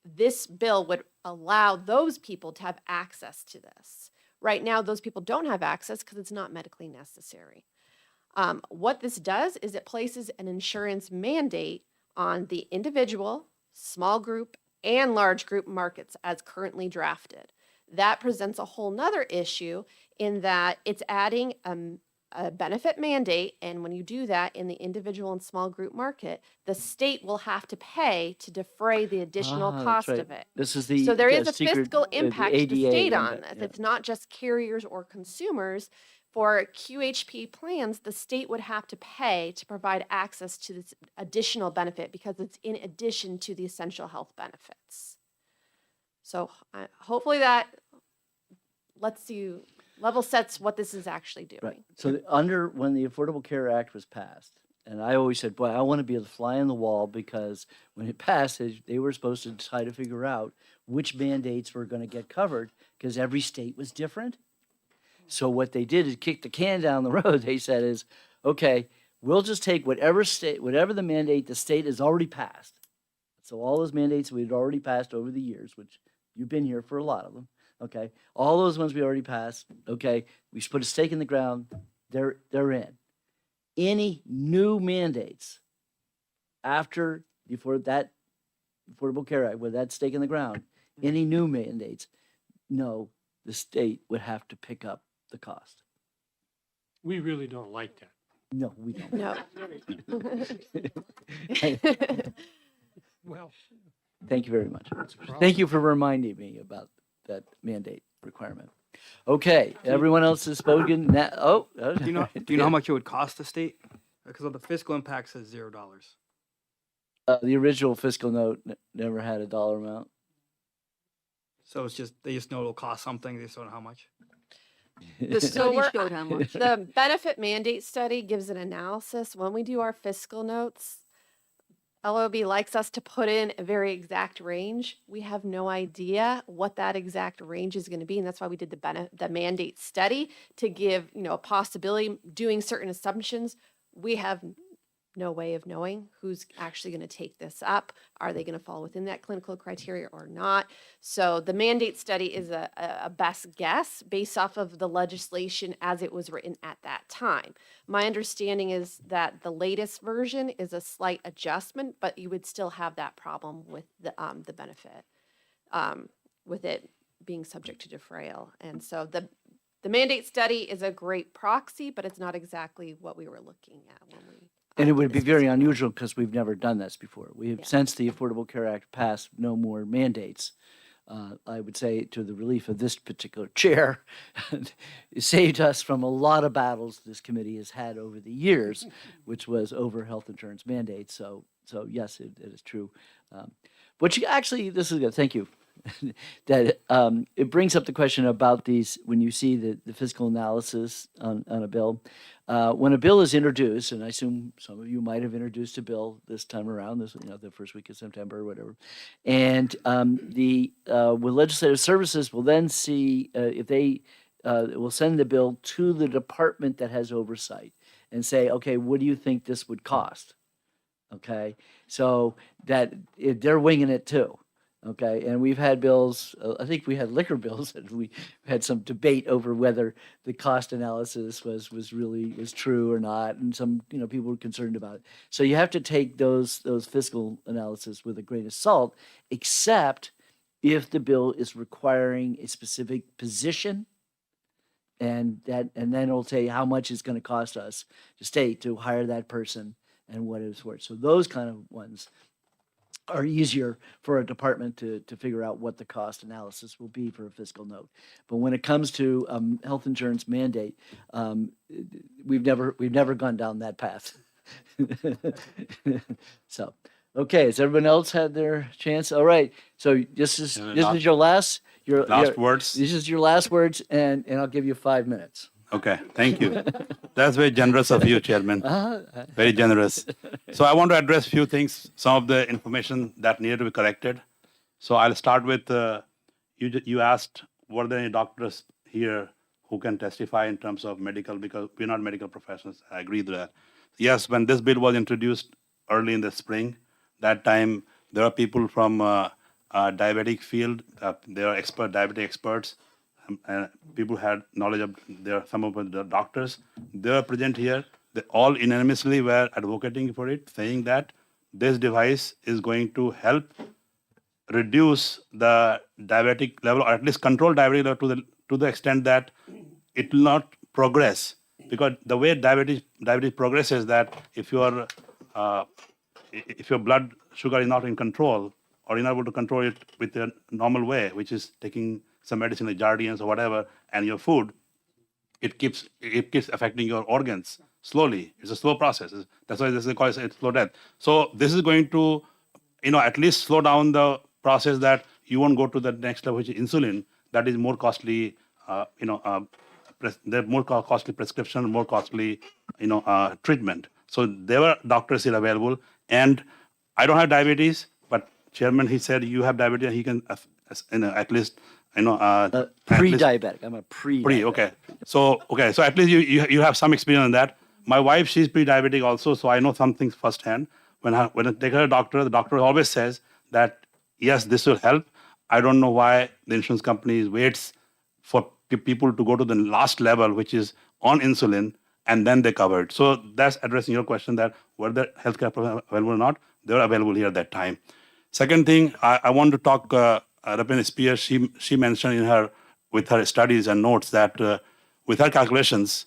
This bill would allow those people to have access to this. Right now, those people don't have access because it's not medically necessary. What this does is it places an insurance mandate on the individual, small group, and large group markets as currently drafted. That presents a whole nother issue in that it's adding a benefit mandate, and when you do that in the individual and small group market, the state will have to pay to defray the additional That's cost right. of it. This is the So there is a secret, fiscal the impact to the ADA state on impact, this. yeah. It's not just carriers or consumers. For QHP plans, the state would have to pay to provide access to this additional benefit because it's in addition to the essential health benefits. So hopefully that level sets what this is actually doing. Right. So when the Affordable Care Act was passed, and I always said, boy, I want to be the fly on the wall because when it passed, they were supposed to try to figure out which mandates were going to get covered because every state was different. So what they did is kick the can down the road. They said is, okay, we'll just take whatever the mandate the state has already passed. So all those mandates we'd already passed over the years, which you've been here for a lot of them. Okay, all those ones we already passed. Okay, we put a stake in the ground. They're in. Any new mandates after that Affordable Care Act with that stake in the ground, any new mandates, no, the state would have to pick up the cost. We really don't like that. No, we don't. No. Well, Thank you very much. that's a problem. Thank you for reminding me about that mandate requirement. Okay, everyone else has spoken. Now, Do you know how much it would cost the state? Because of the fiscal impact says $0. The original fiscal note never had a dollar amount. So they just know it'll cost something. They just don't know how much. The So study we're- showed how much. The benefit mandate study gives an analysis. When we do our fiscal notes, LOB likes us to put in a very exact range. We have no idea what that exact range is going to be, and that's why we did the mandate study to give a possibility, doing certain assumptions. We have no way of knowing who's actually going to take this up. Are they going to fall within that clinical criteria or not? So the mandate study is a best guess based off of the legislation as it was written at that time. My understanding is that the latest version is a slight adjustment, but you would still have that problem with the benefit, with it being subject to defrayal. And so the mandate study is a great proxy, but it's not exactly what we were looking at when we. And it would did be this very fiscal. unusual because we've never done this before. We have, Yeah. since the Affordable Care Act passed, no more mandates. I would say to the relief of this particular chair, it saved us from a lot of battles this committee has had over the years, which was over health insurance mandates. So yes, it is true. But this is good. Thank you. That it brings up the question about these when you see the fiscal analysis on a bill. When a bill is introduced, and I assume some of you might have introduced a bill this time around, the first week of September or whatever, and with legislative services will then see if they will send the bill to the department that has oversight and say, okay, what do you think this would cost? Okay, so that they're winging it too. Okay, and we've had bills, I think we had liquor bills that we had some debate over whether the cost analysis was really, was true or not, and some, people were concerned about it. So you have to take those fiscal analysis with a grain of salt, except if the bill is requiring a specific position, and then it'll tell you how much it's gonna cost us, the state, to hire that person and what it's worth. So those kind of ones are easier for a department to figure out what the cost analysis will be for a fiscal note. But when it comes to health insurance mandate, we've never gone down that path. So, okay, has everyone else had their chance? All right, so this is your last Words. This is your last words, and I'll give you 5 minutes. Okay, thank you. That's very generous of you, Chairman. Uh-huh. Very generous. So I want to address few things, some of the information that needed to be corrected. So I'll start with, you asked, were there any doctors here who can testify in terms of medical, because we're not medical professionals. I agree with that. Yes, when this bill was introduced early in the spring, that time there are people from diabetic field, they are diabetic experts, people had knowledge of, there are some of the doctors, they are present here. They all unanimously were advocating for it, saying that this device is going to help reduce the diabetic level, or at least control diabetic level to the extent that it will not progress. Because the way diabetes progresses, that if your blood sugar is not in control, or you're not able to control it with a normal way, which is taking some medicine like Jardiance or whatever, and your food, it keeps affecting your organs slowly. It's a slow process. That's why they call it slow death. So this is going to, at least slow down the process, that you won't go to the next level, which is insulin. That is more costly. They're more costly prescription, more costly, treatment. So there were doctors here available, and I don't have diabetes, but Chairman, he said you have diabetes, and he can, at least. Pre-diabetic. I'm a pre-diabetic. Okay. So at least you have some experience on that. My wife, she's pre-diabetic also, so I know some things firsthand. When I take her to the doctor always says that, yes, this will help. I don't know why the insurance companies waits for people to go to the last level, which is on insulin, and then they cover it. So that's addressing your question, that were the healthcare professionals available or not? They were available here at that time. Second thing, I want to talk, Representative Spears, she mentioned with her studies and notes that with her calculations,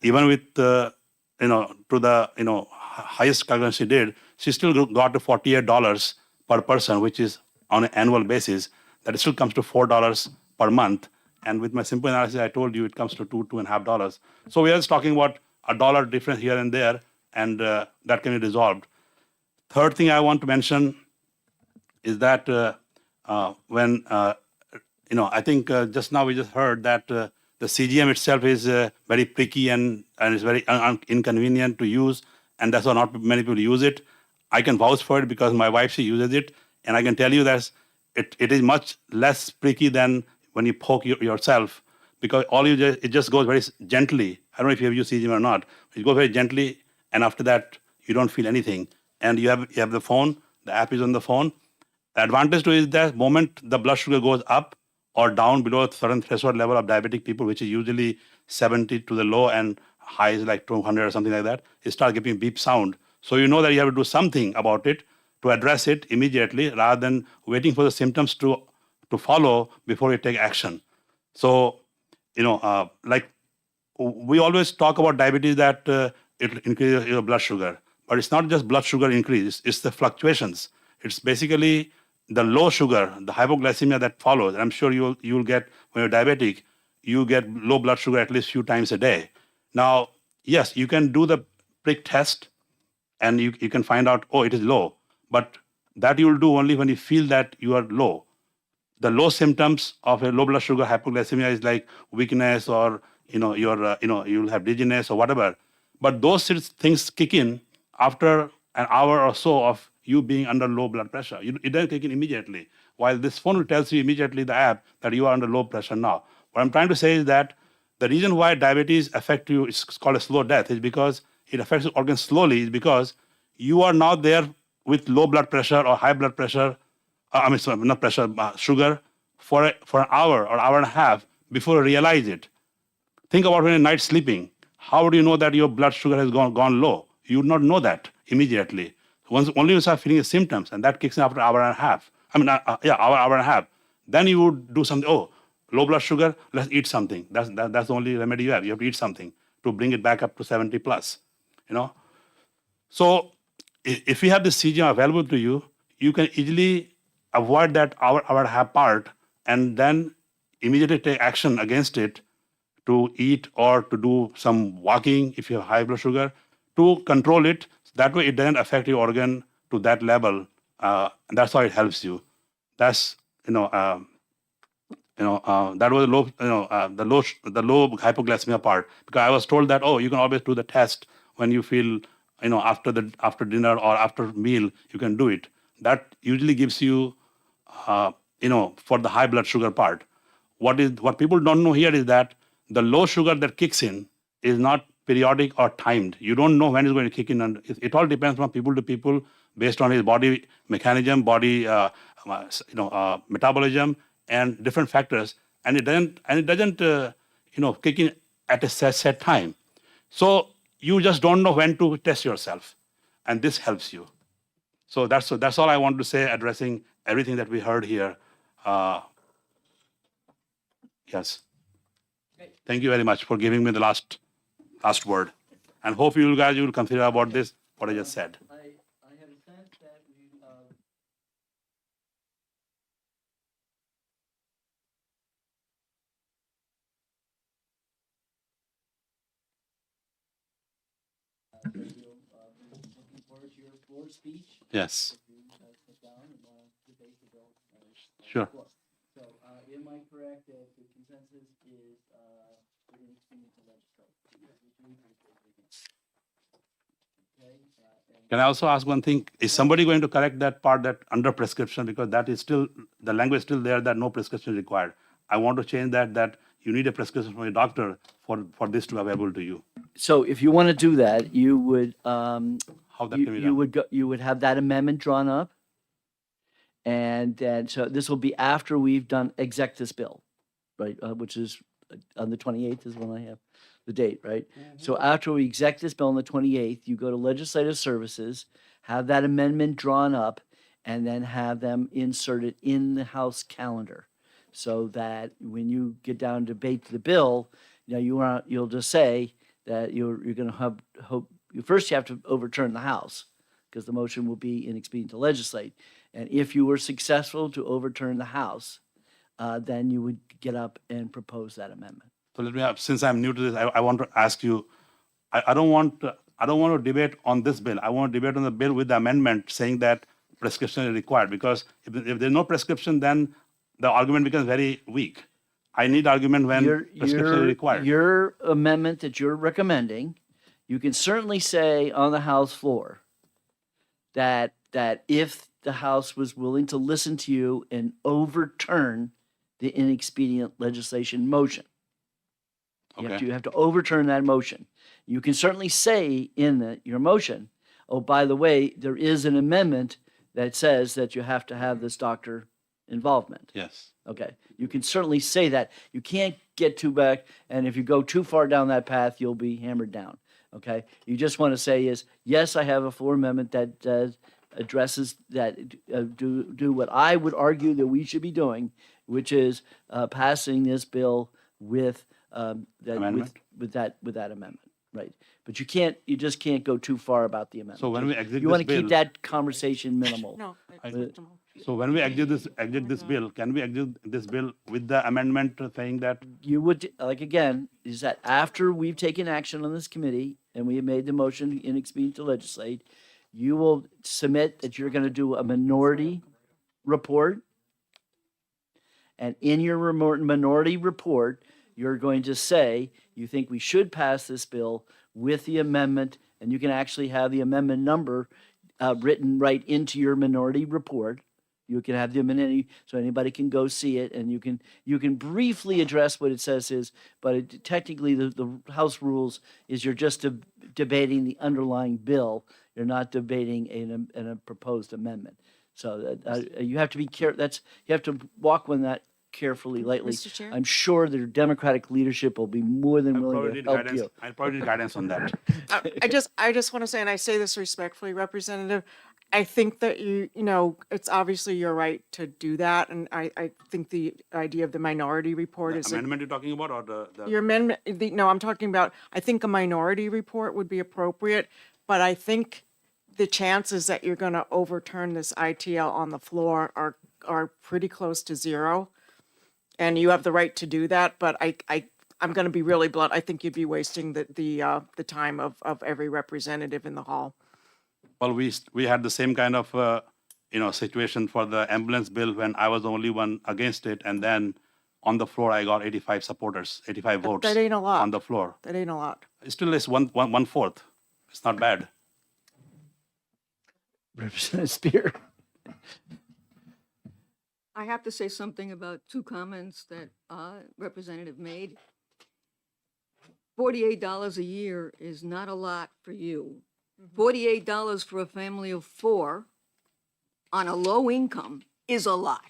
even with to the highest calculation she did, she still got to $48 per person, which is on an annual basis. That still comes to $4 per month. And with my simple analysis, I told you it comes to $2.50. So we are just talking about $1 difference here and there, and that can be resolved. Third thing I want to mention is that when I think just now we just heard that the CGM itself is very picky and is very inconvenient to use, and that's why not many people use it. I can vouch for it because my wife, she uses it, and I can tell you that it is much less pricky than when you poke yourself, because it just goes very gently. I don't know if you have used CGM or not. It goes very gently, and after that you don't feel anything. And you have the phone. The app is on the phone. The advantage to it is that moment the blood sugar goes up or down below a certain threshold level of diabetic people, which is usually 70 to the low and high is like 200 or something like that, it starts giving beep sound. So you know that you have to do something about it to address it immediately, rather than waiting for the symptoms to follow before you take action. So, like we always talk about diabetes, that it increases your blood sugar, but it's not just blood sugar increase, it's the fluctuations. It's basically the low sugar, the hypoglycemia that follows. I'm sure you'll get, when you're diabetic, you get low blood sugar at least few times a day. Now, yes, you can do the prick test and you can find out, oh, it is low. But that you'll do only when you feel that you are low. The low symptoms of a low blood sugar hypoglycemia is like weakness, or you'll have dizziness or whatever. But those things kick in after an hour or so of you being under low blood pressure. It doesn't kick in immediately. While this phone will tell you immediately, the app, that you are under low pressure now. What I'm trying to say is that the reason why diabetes affects you is called a slow death, is because it affects the organs slowly, is because you are now there with low blood pressure or high blood pressure I mean, sorry, not pressure, sugar for an hour or hour and a half before you realize it. Think about when you're night sleeping. How do you know that your blood sugar has gone low? You would not know that immediately. Only you start feeling the symptoms, and that kicks in after an hour and a half. I mean, hour and a half. Then you would do something. Oh, low blood sugar. Let's eat something. That's the only remedy you have. You have to eat something to bring it back up to 70 plus. You know. So if you have this CGM available to you, you can easily avoid that hour and a half part, and then immediately take action against it to eat or to do some walking if you have high blood sugar to control it. That way it doesn't affect your organ to that level. And that's how it helps you. That's, that was the low hypoglycemia part, because I was told that, oh, you can always do the test when you feel, after dinner or after meal, you can do it. That usually gives you, for the high blood sugar part. What people don't know here is that the low sugar that kicks in is not periodic or timed. You don't know when it's going to kick in, and it all depends from people to people based on his body mechanism, body metabolism, and different factors. And it doesn't kick in at a set time. So you just don't know when to test yourself, and this helps you. So that's all I want to say, addressing everything that we heard here. Yes. Thank you very much for giving me the last word, and hope you guys will consider about this what I just said. I have a sense that we. Looking forward to your floor speech. Yes. Sit down and debate the bill. Sure. So, am I correct that the consensus is we're going to legislate? Okay. Can I also ask one thing? Is somebody going to correct that part, that under prescription, because that is still, the language is still there that no prescription is required. I want to change that you need a prescription from your doctor for this to be available to you. So, if you want to do that, you would How that can be done? you would have that amendment drawn up, and then so this will be after we've done exec this bill, right? Which is on the 28th is when I have the date, right? So after we exec this bill on the 28th, you go to Legislative Services, have that amendment drawn up, and then have them inserted in the House calendar, so that when you get down to debate the bill, you'll just say that you're going to hope. First, you have to overturn the House, because the motion will be inexpedient to legislate. And if you were successful to overturn the House, then you would get up and propose that amendment. So let me, since I'm new to this, I want to ask you, I don't want to debate on this bill. I want to debate on the bill with the amendment saying that prescription is required, because if there's no prescription, then the argument becomes very weak. I need argument when prescription is required. Your amendment that you're recommending, you can certainly say on the House floor that if the House was willing to listen to you and overturn the inexpedient legislation motion, you have to overturn that motion. You can certainly say in your motion, oh, by the way, there is an amendment that says that you have to have this doctor involvement. Yes. Okay, you can certainly say that. You can't get too back, and if you go too far down that path, you'll be hammered down. Okay, you just want to say is, yes, I have a floor amendment that addresses that, do what I would argue that we should be doing, which is passing this bill with Amendment? with that amendment, right? But you just can't go too far about the amendment. So when we exit you want to this keep bill- that conversation minimal. No. So when we exit this bill, can we exit this bill with the amendment saying that? You would, like, again, is that after we've taken action on this committee and we have made the motion inexpedient to legislate, you will submit that you're going to do a minority report. And in your minority report, you're going to say you think we should pass this bill with the amendment, and you can actually have the amendment number written right into your minority report. You can have the amendment so anybody can go see it, and you can briefly address what it says but technically the House rules is you're just debating the underlying bill. You're not debating a proposed amendment. So you have to be you have to walk on that carefully, lightly. Mr. Chair? I'm sure the Democratic leadership will be more than I'll willing provide to help guidance. you. I'll provide guidance on that. I just want to say, and I say this respectfully, Representative, I think that it's obviously your right to do that, and I think the idea of the minority report The is. amendment you're talking about or the? Your amendment, no, I'm talking about, I think a minority report would be appropriate, but I think the chances that you're gonna overturn this ITL on the floor are pretty close to zero. And you have the right to do that, but I'm gonna be really blunt, I think you'd be wasting the time of every representative in the hall. Well, we had the same kind of, situation for the ambulance bill when I was the only one against it. And then on the floor, I got 85 supporters, 85 votes. That ain't a lot. On the floor. That ain't a lot. It still is one fourth. It's not bad. Representative Spear. I have to say something about two comments that Representative made. $48 a year is not a lot for you. $48 for a family of four on a low income is a lot.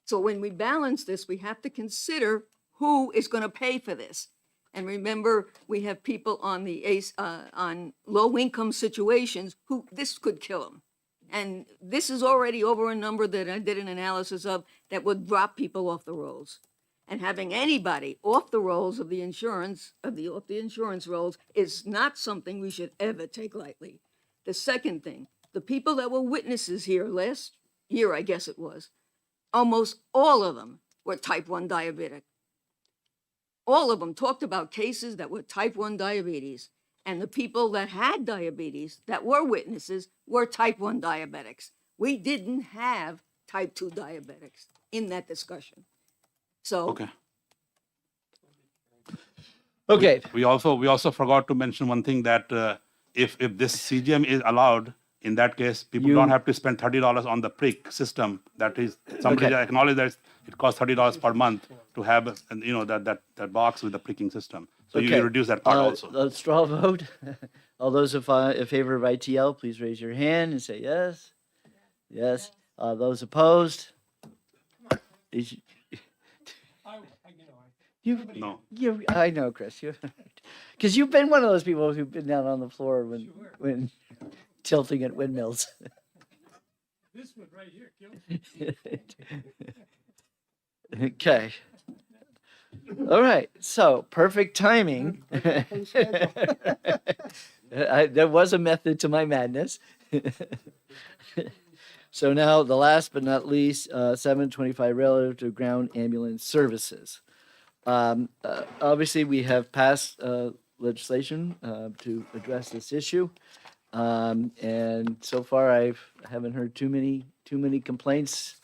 So when we balance this, we have to consider who is going to pay for this. And remember, we have people on on low income situations who this could kill them. And this is already over a number that I did an analysis of that would drop people off the rolls. And having anybody off the rolls of the insurance, off the insurance rolls is not something we should ever take lightly. The second thing, the people that were witnesses here last year, I guess it was, almost all of them were type 1 diabetic. All of them talked about cases that were type 1 diabetes. And the people that had diabetes that were witnesses were type 1 diabetics. We didn't have type 2 diabetics in that discussion. So Okay. Okay. We also forgot to mention one thing that if this CGM is allowed, in that case, people You- don't have to spend $30 on the prick system. That is, somebody Okay. acknowledge that it costs $30 per month to have, that box with the pricking system. So you Okay. reduce that part also. Let's straw vote. All those in favor of ITL, please raise your hand and say yes. Yes. Those opposed? Is- No. I know, Chris. Because you've been one of those people who've been down on the floor when tilting at windmills. This one right here kills me. Okay. All right. So perfect timing. There was a method to my madness. So now the last but not least, 725 relative to ground ambulance services. Obviously, we have passed legislation to address this issue. And so far, I haven't heard too many complaints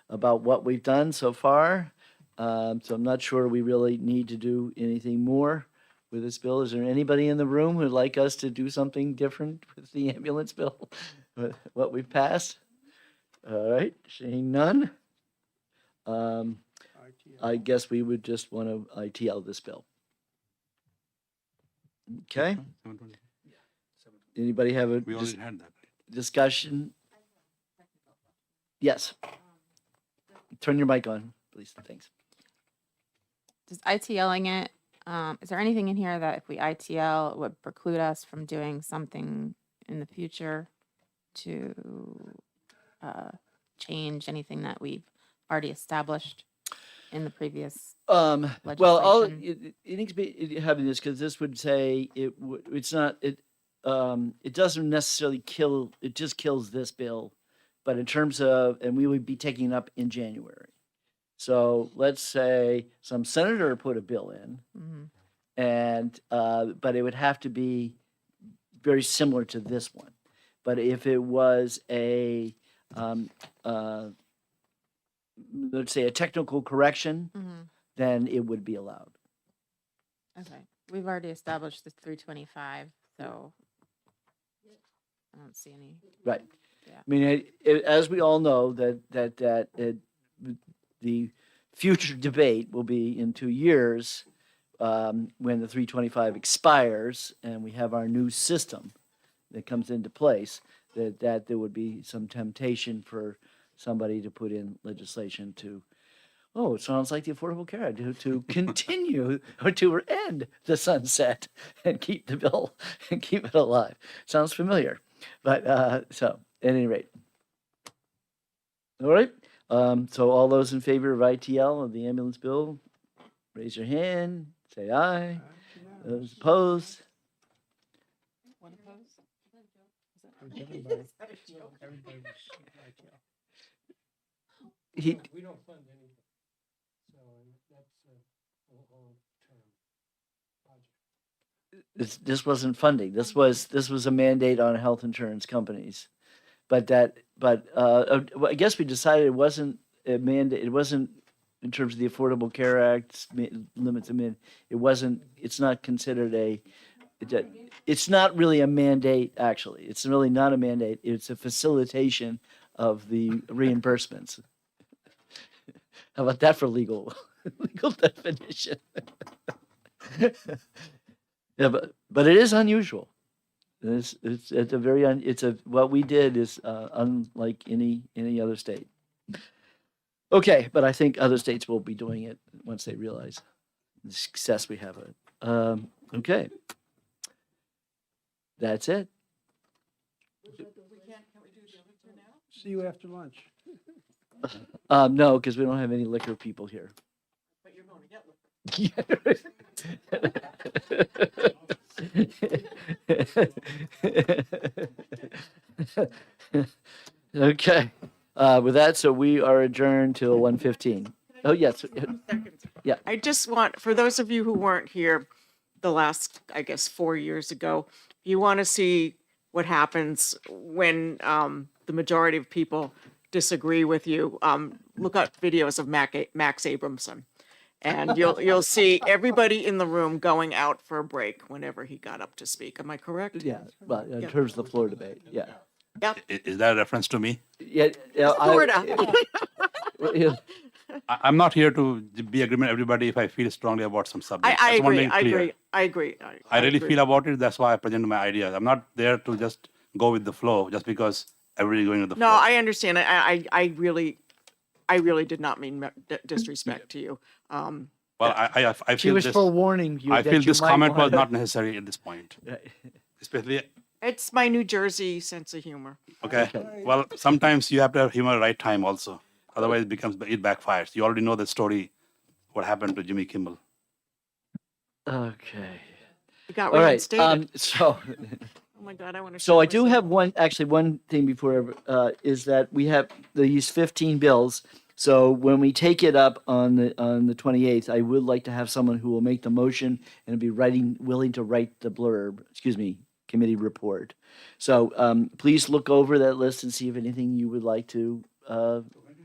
about what we've done so far. So I'm not sure we really need to do anything more with this bill. Is there anybody in the room who'd like us to do something different with the ambulance bill? What we've passed? All right, seeing none. I guess we would just want to ITL this bill. Okay, anybody have a We already had that. discussion? Yes. Turn your mic on, please, thanks. Does ITLing it, is there anything in here that if we ITL would preclude us from doing something in the future to change anything that we've already established in the previous? Well, all legislation? it needs to be having this because this would say it's not it. It doesn't necessarily kill. It just kills this bill, but in terms of, and we would be taking it up in January. So let's say some senator put a bill in, Mhm. and but it would have to be very similar to this one. But if it was a let's say a technical correction, Mhm. then it would be allowed. Okay, we've already established the 325, so I don't see any. Right. Yeah. I mean, as we all know, the future debate will be in 2 years when the 325 expires and we have our new system that comes into place. that there would be some temptation for somebody to put in legislation to, oh, it sounds like the Affordable Care Act, to continue or to end the sunset and keep the bill and keep it alive. Sounds familiar. But so at any rate. All right. So all those in favor of ITL of the ambulance bill, raise your hand, say aye. Those opposed? He, We don't fund anything. So that's a long-term project. this wasn't funding. This was a mandate on health insurance companies. But well, I guess we decided it wasn't a mandate. It wasn't in terms of the Affordable Care Act limits. I mean, it's not considered it's not really a mandate, actually. It's really not a mandate. It's a facilitation of the reimbursements. How about that for legal definition? Yeah, but it is unusual. It's a very what we did is unlike any other state. Okay, but I think other states will be doing it once they realize the success we have it. Okay, that's it. See you after lunch. No, because we don't have any liquor people here. But you're going to get Okay. With that, so we are adjourned till 1:15. Oh, yes. Yeah. I just want, for those of you who weren't here the last, I guess, 4 years ago, you want to see what happens when the majority of people disagree with you. Look up videos of Max Abramson. And you'll see everybody in the room going out for a break whenever he got up to speak. Am I correct? Yeah. Well, in Yeah. terms of the floor debate. Yeah. Yep. Is that a reference to me? Yeah. Sorta. Yeah. I'm not here to be agreement with everybody if I feel strongly about some subject. I Just want to agree. make I clear. agree. I agree. I really agree. feel about it. That's why I present my ideas. I'm not there to just go with the flow just because everybody's going with the No, flow. I understand. I really did not mean disrespect to you. Well, I She feel was this. forewarning you. I that feel you this might comment was wanna- not necessary at this point, especially. It's my New Jersey sense of humor. Okay. Well, sometimes you have to have humor at the right time also. Otherwise, it backfires. You already know the story, what happened to Jimmy Kimmel. Okay. You got All right. reinstated. So. Oh my God, I want to. So I do have one thing before, is that we have these 15 bills. So when we take it up on the 28th, I would like to have someone who will make the motion and be willing to write the committee report. So please look over that list and see if anything you would like to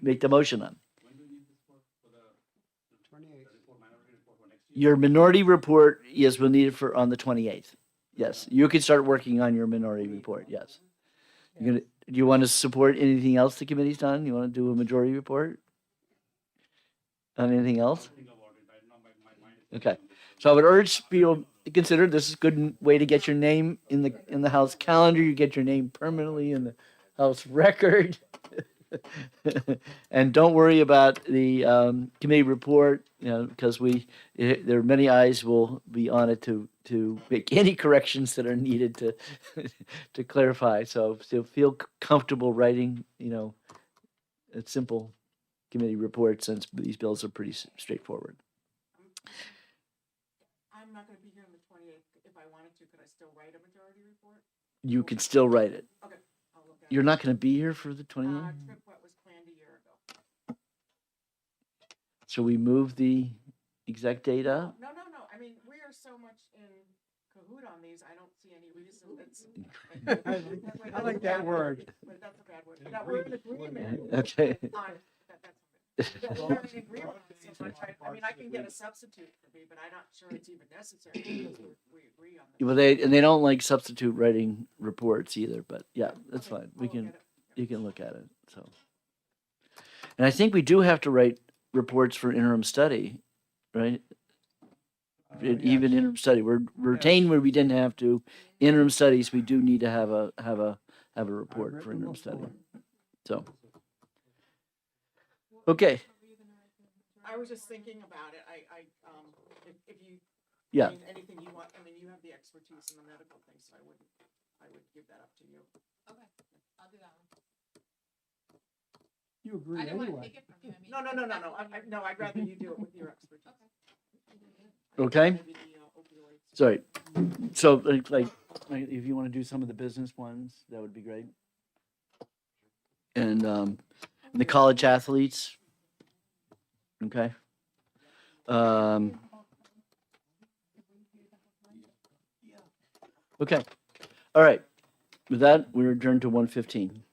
make the motion on. Your minority report, yes, we'll need it on the 28th. Yes, you can start working on your minority report, yes. Do you want to support anything else the committee's done? You want to do a majority report? On anything else? Okay, so I would urge people to consider this is a good way to get your name in the House calendar. You get your name permanently in the House record. And don't worry about the committee report, because there are many eyes will be on it to make any corrections that are needed to clarify. So feel comfortable writing, a simple committee report, since these bills are pretty straightforward. I'm not going to be here on the 28th. If I wanted to, could I still write a majority report? You can still write it. Okay, I'll look at You're not going to be here for the 28th? trip what was planned a year ago. So we move the exact date up? No. I mean, we are so much in cahoot on these. I don't see any reason that's. I like that word. But that's a bad word. That we're in agreement. Okay. on- that we're in agreement on it so much. I mean, I can get a substitute for me, but I'm not sure it's even necessary because we agree on this. Well, they don't like substitute writing reports either, but yeah, that's fine. You can look at it, so. And I think we do have to write reports for interim study, right? Even interim study, we're retained where we didn't have to. Interim studies, we do need to have have a report for interim study. So, okay, I was just thinking about it. If you, yeah. anything you want, you have the expertise in the medical thing, so I would give that up to you. Okay, I'll do that one. You agree I didn't want to anyway. take it from you. I mean, No, I'd rather you do it with your expertise. Okay. Maybe the opioids. Sorry. So like, if you want to do some of the business ones, that would be great. And the college athletes. Okay. Okay. All right. With that, we're adjourned to 1:15.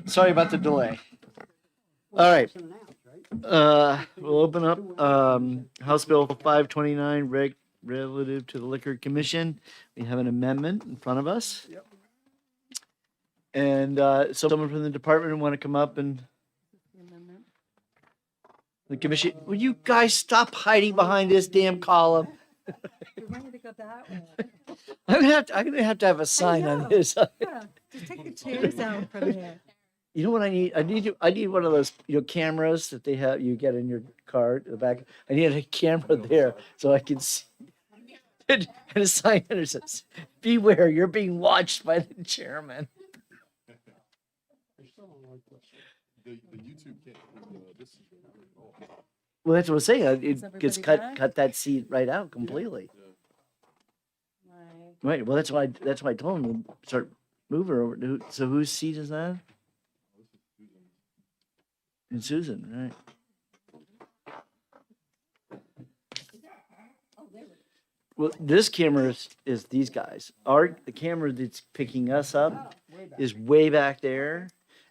Sorry about the delay. All right. We'll open up, House Bill 529, relative to the Liquor Commission. We have an amendment in front of us. Yep. And, so someone from the department want to come up and the commission, will you guys stop hiding behind this damn column? I'm gonna have to have a sign on this. Just take the chairs down from there. You know what I need? I need one of those, cameras that they have, you get in your car at the back. I need a camera there so I can see. And a sign under says, beware, you're being watched by the chairman. The YouTube can't, this is. Well, that's what I'm saying. It everybody gets back? cut that seat right out completely. Right. Well, that's why I told him to start moving over. So whose seat is that? And Susan, right. Well, this camera is these guys. The camera that's picking us up is way back there.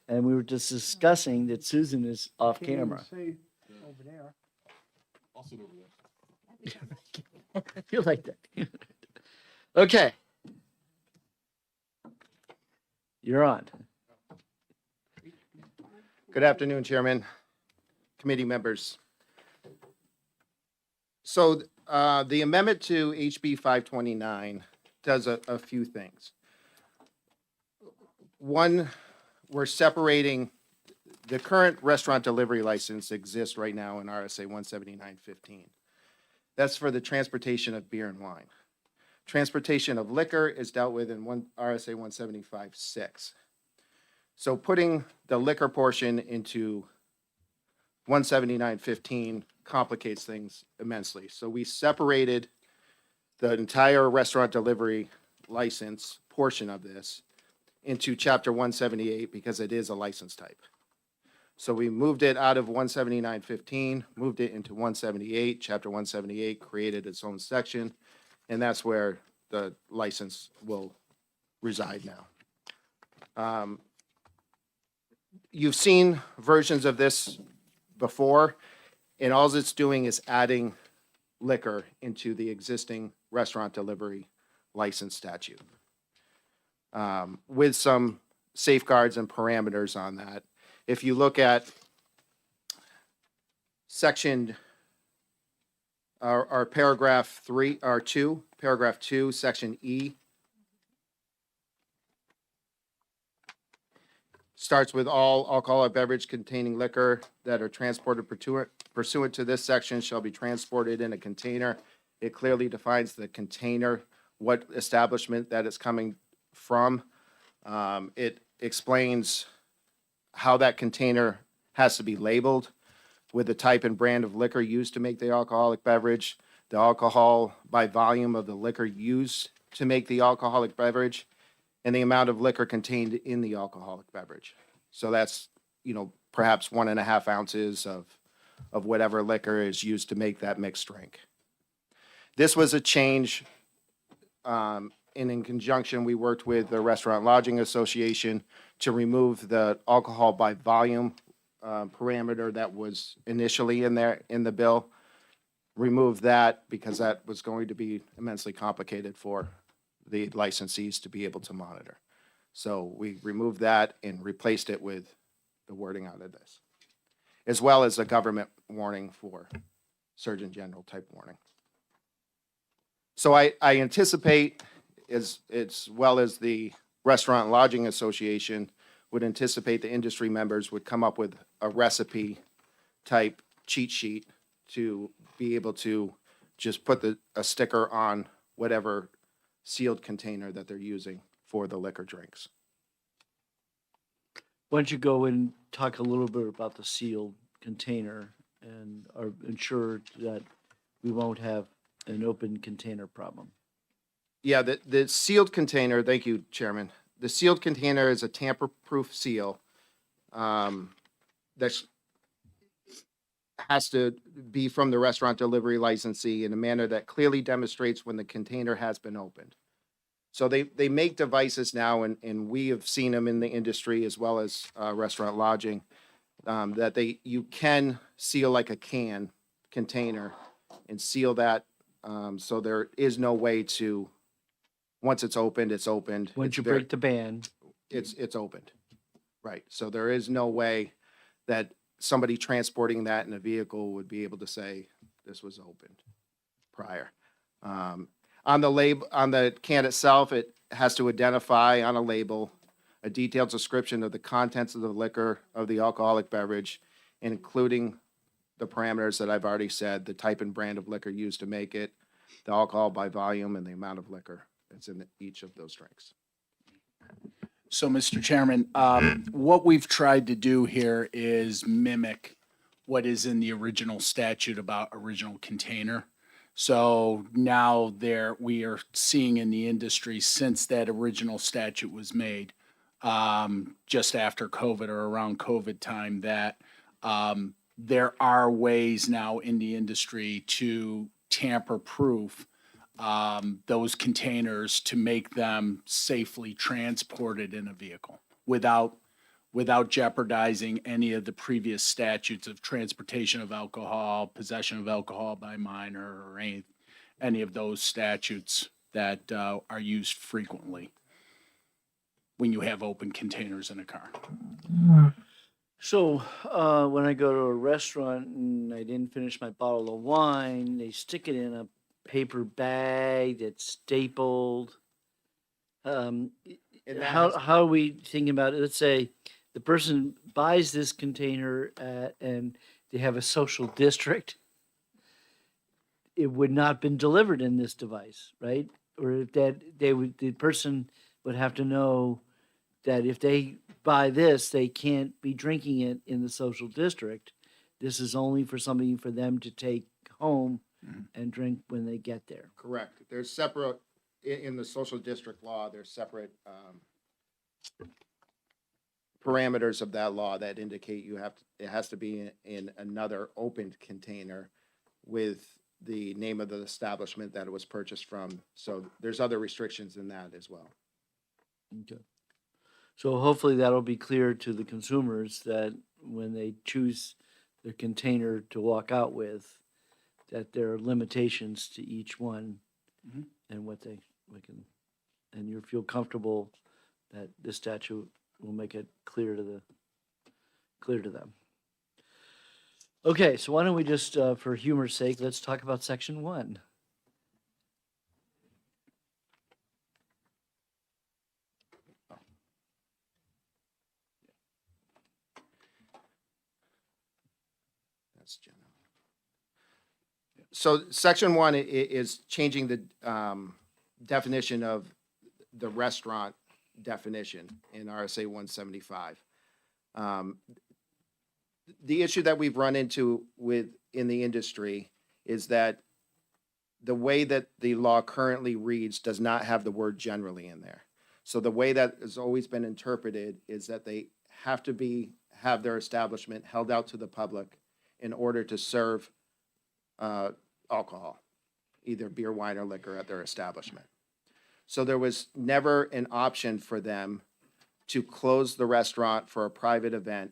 And we were just discussing that Susan is off camera. I'll sit over there. You like that? Okay. You're on. Good afternoon, Chairman, committee members. So the amendment to HB 529 does a few things. One, we're separating, the current restaurant delivery license exists right now in RSA 17915. That's for the transportation of beer and wine. Transportation of liquor is dealt with in RSA 175.6. So putting the liquor portion into 179.15 complicates things immensely. So we separated the entire restaurant delivery license portion of this into chapter 178 because it is a license type. So we moved it out of 179.15, moved it into 178, chapter 178, created its own section, and that's where the license will reside now. You've seen versions of this before, and all it's doing is adding liquor into the existing restaurant delivery license statute, with some safeguards and parameters on that. If you look at section, our paragraph 3, or 2, paragraph 2, section E, starts with all alcoholic beverage containing liquor that are transported pursuant to this section shall be transported in a container. It clearly defines the container, what establishment that it's coming from. It explains how that container has to be labeled with the type and brand of liquor used to make the alcoholic beverage, the alcohol by volume of the liquor used to make the alcoholic beverage, and the amount of liquor contained in the alcoholic beverage. So that's, perhaps 1.5 ounces of whatever liquor is used to make that mixed drink. This was a change, and in conjunction, we worked with the Restaurant Lodging Association to remove the alcohol by volume parameter that was initially in there in the bill. Remove that because that was going to be immensely complicated for the licensees to be able to monitor. So we removed that and replaced it with the wording out of this, as well as a government warning for Surgeon General type warning. So I anticipate, as well as the Restaurant Lodging Association would anticipate, the industry members would come up with a recipe type cheat sheet to be able to just put a sticker on whatever sealed container that they're using for the liquor drinks. Why don't you go and talk a little bit about the sealed container and ensure that we won't have an open container problem. Yeah, the sealed container, thank you, Chairman. The sealed container is a tamper-proof seal that has to be from the restaurant delivery licensee in a manner that clearly demonstrates when the container has been opened. So they make devices now, and we have seen them in the industry as well as restaurant lodging, that you can seal like a container and seal that. So there is no way to, once it's opened, it's opened. Once It's you very- break the ban, it's opened. Right. So there is no way that somebody transporting that in a vehicle would be able to say this was opened prior. On the can itself, it has to identify on a label a detailed description of the contents of the liquor of the alcoholic beverage, including the parameters that I've already said, the type and brand of liquor used to make it, the alcohol by volume, and the amount of liquor that's in each of those drinks. So, Mr. Chairman, what we've tried to do here is mimic what is in the original statute about original container. So now we are seeing in the industry, since that original statute was made, just after COVID or around COVID time, that there are ways now in the industry to tamper-proof those containers to make them safely transported in a vehicle without jeopardizing any of the previous statutes of transportation of alcohol, possession of alcohol by minor, or any of those statutes that are used frequently when you have open containers in a car. so when I go to a restaurant and I didn't finish my bottle of wine, they stick it in a paper bag that's stapled. And that How has- are we thinking about it? Let's say the person buys this container and they have a social district. It would not have been delivered in this device, right? Or if that the person would have to know that if they buy this, they can't be drinking it in the social district. This is only for something for them to take home and drink when they get there. Correct. There's separate, in the social district law, there's separate parameters of that law that indicate it has to be in another opened container with the name of the establishment that it was purchased from. So there's other restrictions in that as well. Okay. So hopefully that'll be clear to the consumers that when they choose the container to walk out with, that there are limitations to each one and what they can, and you feel comfortable that this statute will make it clear to them. Okay, so why don't we just, for humor's sake, let's talk about section 1. That's general. So section 1 is changing the definition of the restaurant definition in RSA 175. The issue that we've run into in the industry is that the way that the law currently reads does not have the word generally in there. So the way that has always been interpreted is that they have to have their establishment held out to the public in order to serve alcohol, either beer, wine, or liquor at their establishment. So there was never an option for them to close the restaurant for a private event,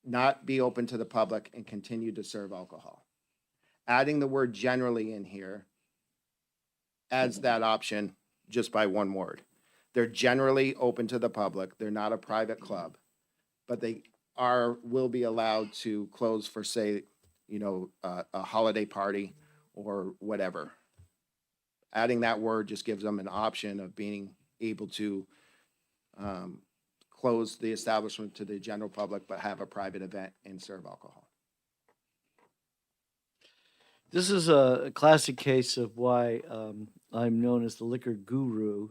not be open to the public, and continue to serve alcohol. Adding the word generally in here adds that option just by one word. They're generally open to the public. They're not a private club, but they will be allowed to close for, say, a holiday party or whatever. Adding that word just gives them an option of being able to close the establishment to the general public, but have a private event and serve alcohol. This is a classic case of why I'm known as the liquor guru,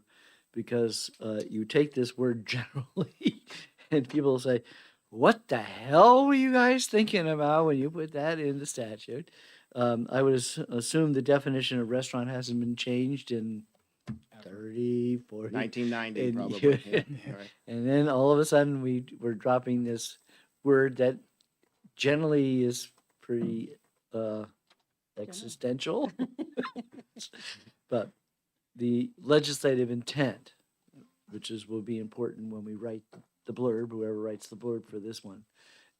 because you take this word generally and people say, what the hell were you guys thinking about when you put that in the statute? I would assume the definition of restaurant hasn't been changed in 30, 40. 1990 and probably. you- Yeah, right. And then all of a sudden we're dropping this word that generally is pretty existential. But the legislative intent, which is will be important when we write the blurb, whoever writes the blurb for this one,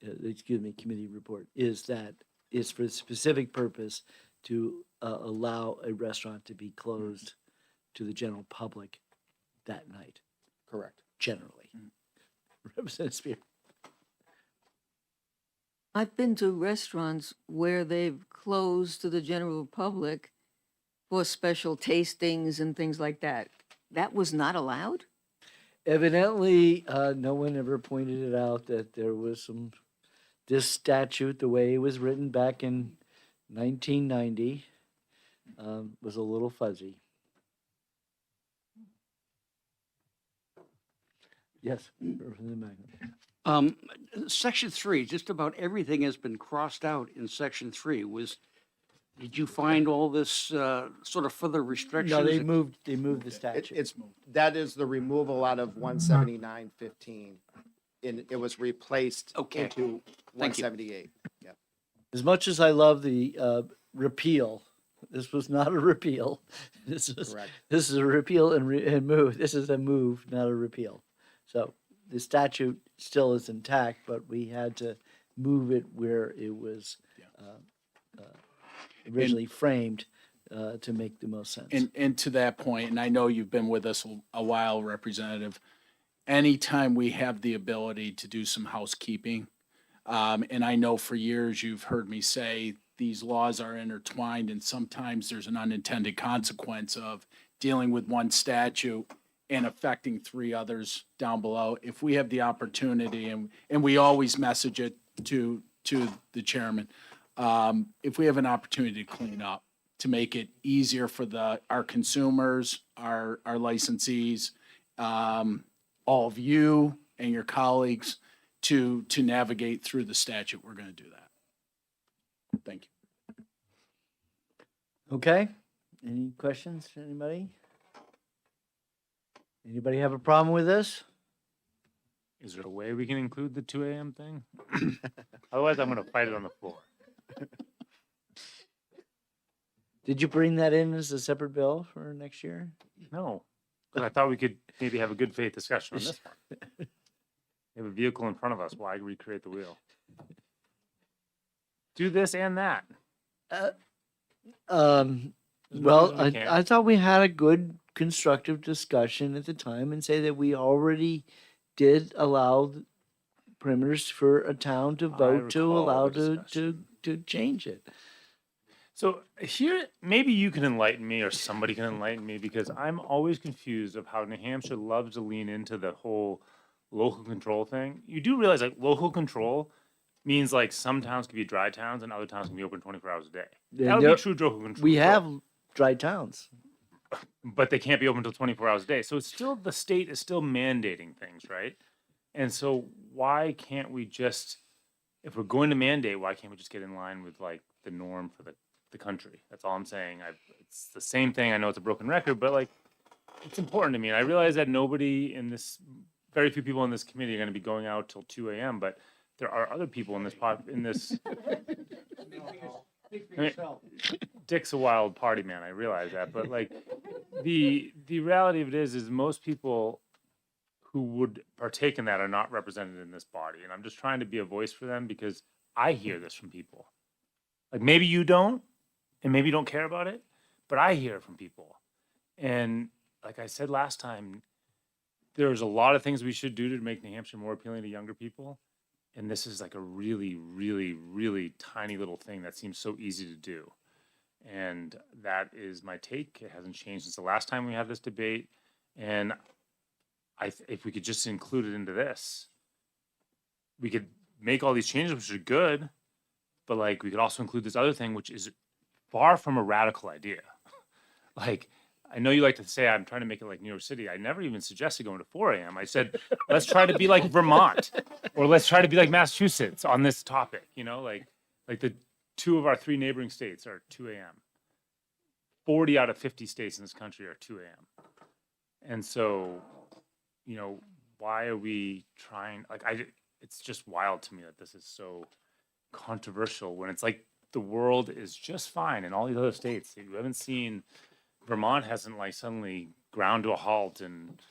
committee report, is that it's for a specific purpose to allow a restaurant to be closed to the general public that night, Correct. generally. Representative Spear. I've been to restaurants where they've closed to the general public for special tastings and things like that. That was not allowed? Evidently, no one ever pointed it out that there was this statute, the way it was written back in 1990, was a little fuzzy. Yes. Representative Magner. Section 3, just about everything has been crossed out in section 3. Did you find all this sort of further restrictions? No, they moved the It, statute. it's, that is the removal out of 179.15. And it was replaced Okay. into Thank you. 178. Yeah. As much as I love the repeal, this was not a repeal. This is Correct. this is a repeal and move. This is a move, not a repeal. So the statute still is intact, but we had to move it where it was originally framed to make the most sense. And to that point, and I know you've been with us a while, Representative, anytime we have the ability to do some housekeeping, and I know for years you've heard me say these laws are intertwined and sometimes there's an unintended consequence of dealing with one statute and affecting three others down below. If we have the opportunity, and we always message it to the chairman, if we have an opportunity to clean up, to make it easier for our consumers, our licensees, all of you and your colleagues to navigate through the statute, we're going to do that. Thank you. Okay. Any questions? Anybody? Anybody have a problem with this? Is there a way we can include the 2 a.m. thing? Otherwise, I'm going to fight it on the floor. Did you bring that in as a separate bill for next year? No, because I thought we could maybe have a good faith discussion on this one. We have a vehicle in front of us. Why recreate the wheel? Do this and that. Well, reason we can't. I thought we had a good constructive discussion at the time and say that we already did allow perimeters for a town to vote to recall allow the to change it. So here, maybe you can enlighten me or somebody can enlighten me because I'm always confused of how New Hampshire loves to lean into the whole local control thing. You do realize like local control means like some towns can be dry towns and other towns can be open 24 hours a day. Then That would there- be true local control. We have dry towns. But they can't be open until 24 hours a day. So it's still, the state is still mandating things, right? And so why can't we just, if we're going to mandate, why can't we just get in line with like the norm for the country? That's all I'm saying. It's the same thing. I know it's a broken record, but like, it's important to me. And I realize that very few people in this committee are going to be going out till 2 a.m., but there are other people in this I mean, Dick's a wild party man. I realize that, but like the reality of it is most people who would partake in that are not represented in this body, and I'm just trying to be a voice for them because I hear this from people. Like maybe you don't, and maybe you don't care about it, but I hear it from people. And like I said last time, there's a lot of things we should do to make New Hampshire more appealing to younger people. And this is like a really, really, really tiny little thing that seems so easy to do. And that is my take. It hasn't changed since the last time we had this debate. And if we could just include it into this, we could make all these changes, which are good, but like we could also include this other thing, which is far from a radical idea. Like, I know you like to say I'm trying to make it like New York City. I never even suggested going to 4 a.m. I said, let's try to be like Vermont or let's try to be like Massachusetts on this topic, like the 2 of our 3 neighboring states are 2 a.m. 40 out of 50 states in this country are 2 a.m. And so, why are we trying, it's just wild to me that this is so controversial when it's like the world is just fine in all these other states. You haven't seen Vermont hasn't like suddenly ground to a halt and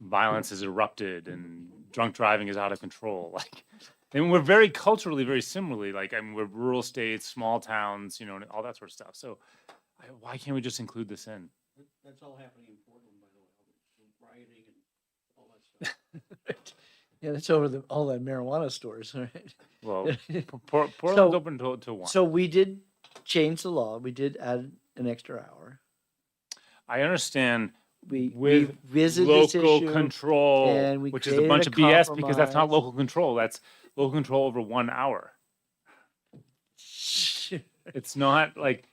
violence has erupted and drunk driving is out of control. Like, and we're very culturally very similarly. Like, I mean, we're rural states, small towns, you know, and all that sort of stuff. So, why can't we just include this in? That's all happening in Portland, by the way, rioting and all that stuff. Yeah, that's over all the marijuana stores, right? Well, Portland's open to one. So we did change the law. We did add an extra hour. I understand We with visited this local issue, control, and we which is a created bunch a of BS because that's not compromise. local control. That's local control over 1 hour. It's not like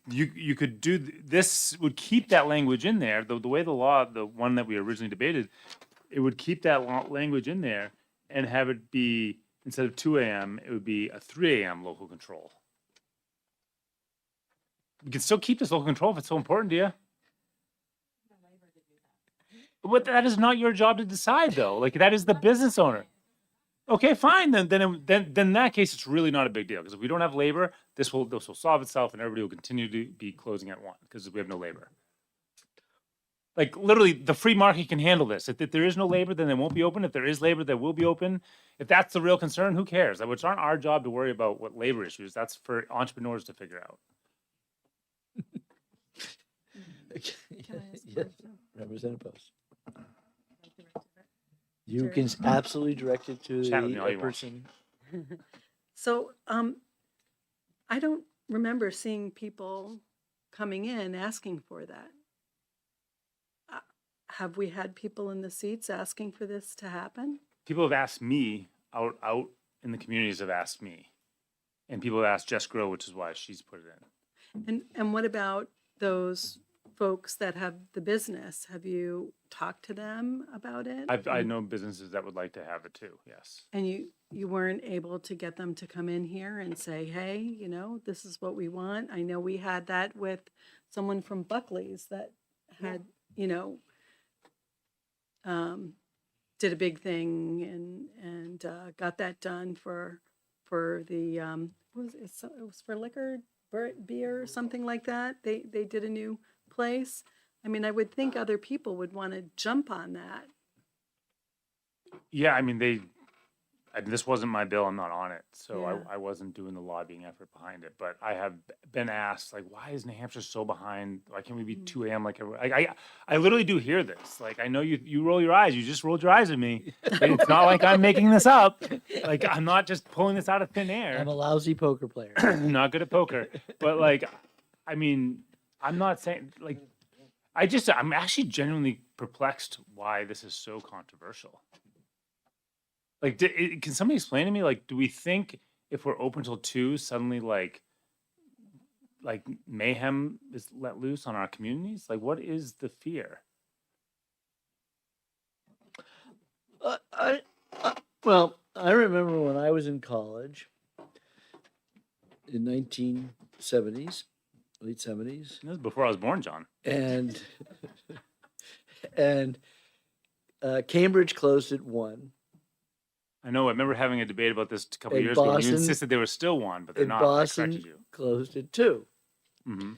you could do this would keep that language in there. The way the law, the one that we originally debated, it would keep that language in there and have it be instead of 2 a.m. it would be a 3 a.m. local control. You can still keep this local control if it's so important to you. But that is not your job to decide, though. Like that is the business owner. Okay, fine. Then in that case, it's really not a big deal because if we don't have labor, this will solve itself, and everybody will continue to be closing at 1 because we have no labor. Like literally, the free market can handle this. If there is no labor, then they won't be open. If there is labor, they will be open. If that's the real concern, who cares? It's not our job to worry about what labor issues. That's for entrepreneurs to figure out. Yes, Representative Post. You can absolutely direct it to Chat with me all the you want. person. So, I don't remember seeing people coming in asking for that. Have we had people in the seats asking for this to happen? People have asked me out in the communities have asked me, and people have asked Jess Grow, which is why she's put it in. And what about those folks that have the business? Have you talked to them about it? I know businesses that would like to have it too. Yes. And you weren't able to get them to come in here and say, hey, you know, this is what we want. I know we had that with someone from Buckley's that had, you know, did a big thing and got that done for the what was it? It was for liquor, beer, or something like that. They did a new place. I mean, I would think other people would want to jump on that. Yeah, I mean this wasn't my bill. I'm not on it, so Yeah. I wasn't doing the lobbying effort behind it. But I have been asked, like, why is New Hampshire so behind? Why can't we be 2 a.m. like everyone? I literally do hear this. Like, I know you roll your eyes. You just rolled your eyes at me. It's not like I'm making this up. Like, I'm not just pulling this out of thin air. I'm a lousy poker player. Not good at poker, but like, I mean, I'm not saying like, I'm actually genuinely perplexed why this is so controversial. Like, can somebody explain to me, like, do we think if we're open till 2, suddenly like mayhem is let loose on our communities? Like, what is the fear? Well, I remember when I was in college in 1970s, late 70s, This is before I was born, John. and Cambridge closed at 1. I know. I remember having a debate about this a couple And years ago. You Boston- insisted they were still 1, but they're And not. I Boston corrected you. closed at 2. Hmm.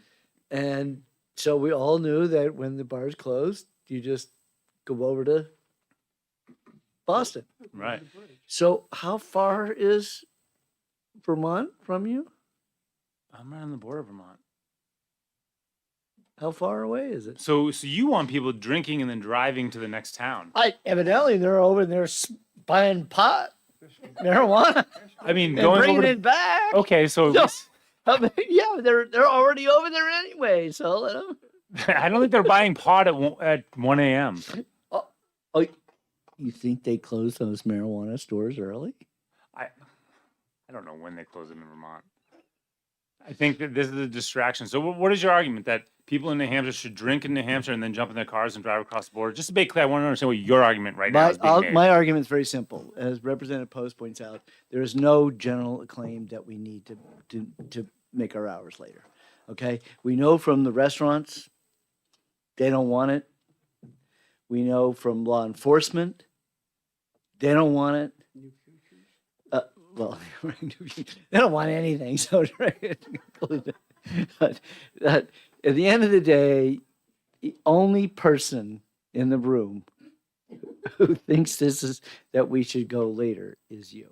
And so we all knew that when the bars closed, you just go over to Boston. Right. So how far is Vermont from you? I'm right on the border of Vermont. How far away is it? So you want people drinking and then driving to the next town? Evidently they're over there buying pot, marijuana, I mean, and going bringing over it back. Okay, so So, yeah, they're already over there anyway. So let them. I don't think they're buying pot at 1 a.m. Oh, you think they closed those marijuana stores early? I don't know when they close them in Vermont. I think that this is a distraction. So what is your argument that people in New Hampshire should drink in New Hampshire and then jump in their cars and drive across the border? Just to be clear, I want to understand what your argument right now is being made. My argument is very simple. As Representative Post points out, there is no general claim that we need to make our hours later. Okay, we know from the restaurants, they don't want it. We know from law enforcement, they don't want it. Well, they don't want anything. So, but at the end of the day, the only person in the room who thinks that we should go later is you.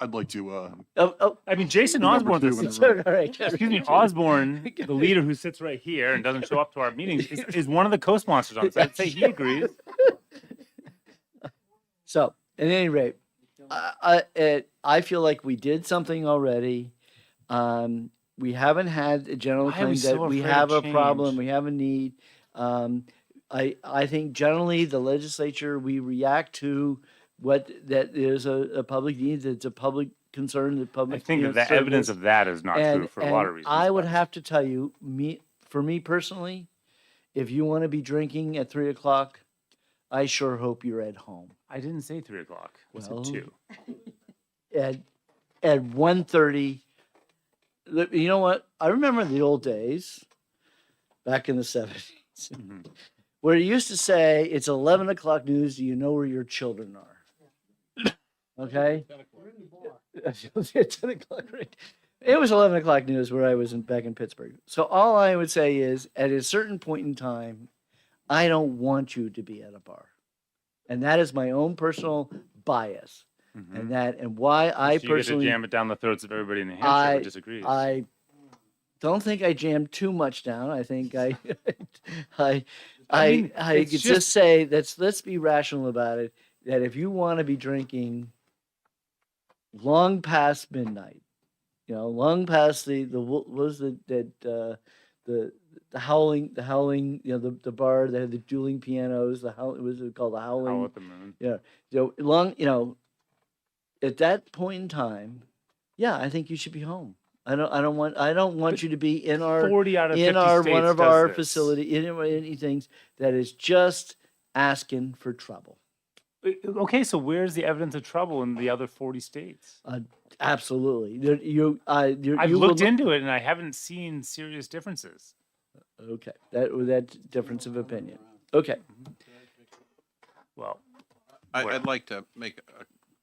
I'd like to, I mean, Jason Number Osborne, two in the Sorry, all right. excuse me, Osborne, the leader who sits right here and doesn't show up to our meetings, is one of the co-sponsors on this. I'd say he agrees. So, at any rate, I feel like we did something already. We haven't had a general Why are claim we that so we afraid have of a problem, change? we have a need. I think generally the legislature, we react to what, that is a public need, that's a public concern, the I public. think you know, that the evidence service. of that is not true for a lot of reasons. I would but- have to tell you, for me personally, if you want to be drinking at 3:00, I sure hope you're at home. I didn't say 3:00. I said Well, 2. At 1:30, you know what? I remember the old days, back in the 70s, Mhm. where you used to say, it's 11:00 news, do you know where your children are? Okay? 10 o'clock, right? It was 11:00 news where I was back in Pittsburgh. So all I would say is, at a certain point in time, I don't want you to be at a bar. And that is my own personal bias. Mhm. And why I So you get to personally, jam it down the throats of everybody in New Hampshire who disagrees. I don't think I jammed too much down. I think I mean, I it's could just- just say, let's be rational about it. That if you want to be drinking long past midnight, long past what was the howling, the bar that had the dueling pianos, it was called the Howl howling. at the moon. Yeah. At that point in time, yeah, I think you should be home. I don't want you to be in our 40 out of 50 one states of does our this. facility, any things that is just asking for trouble. Okay, so where's the evidence of trouble in the other 40 states? Absolutely. I've looked into it and I haven't seen serious differences. Okay, that difference of opinion. Okay. Well, I'd like to make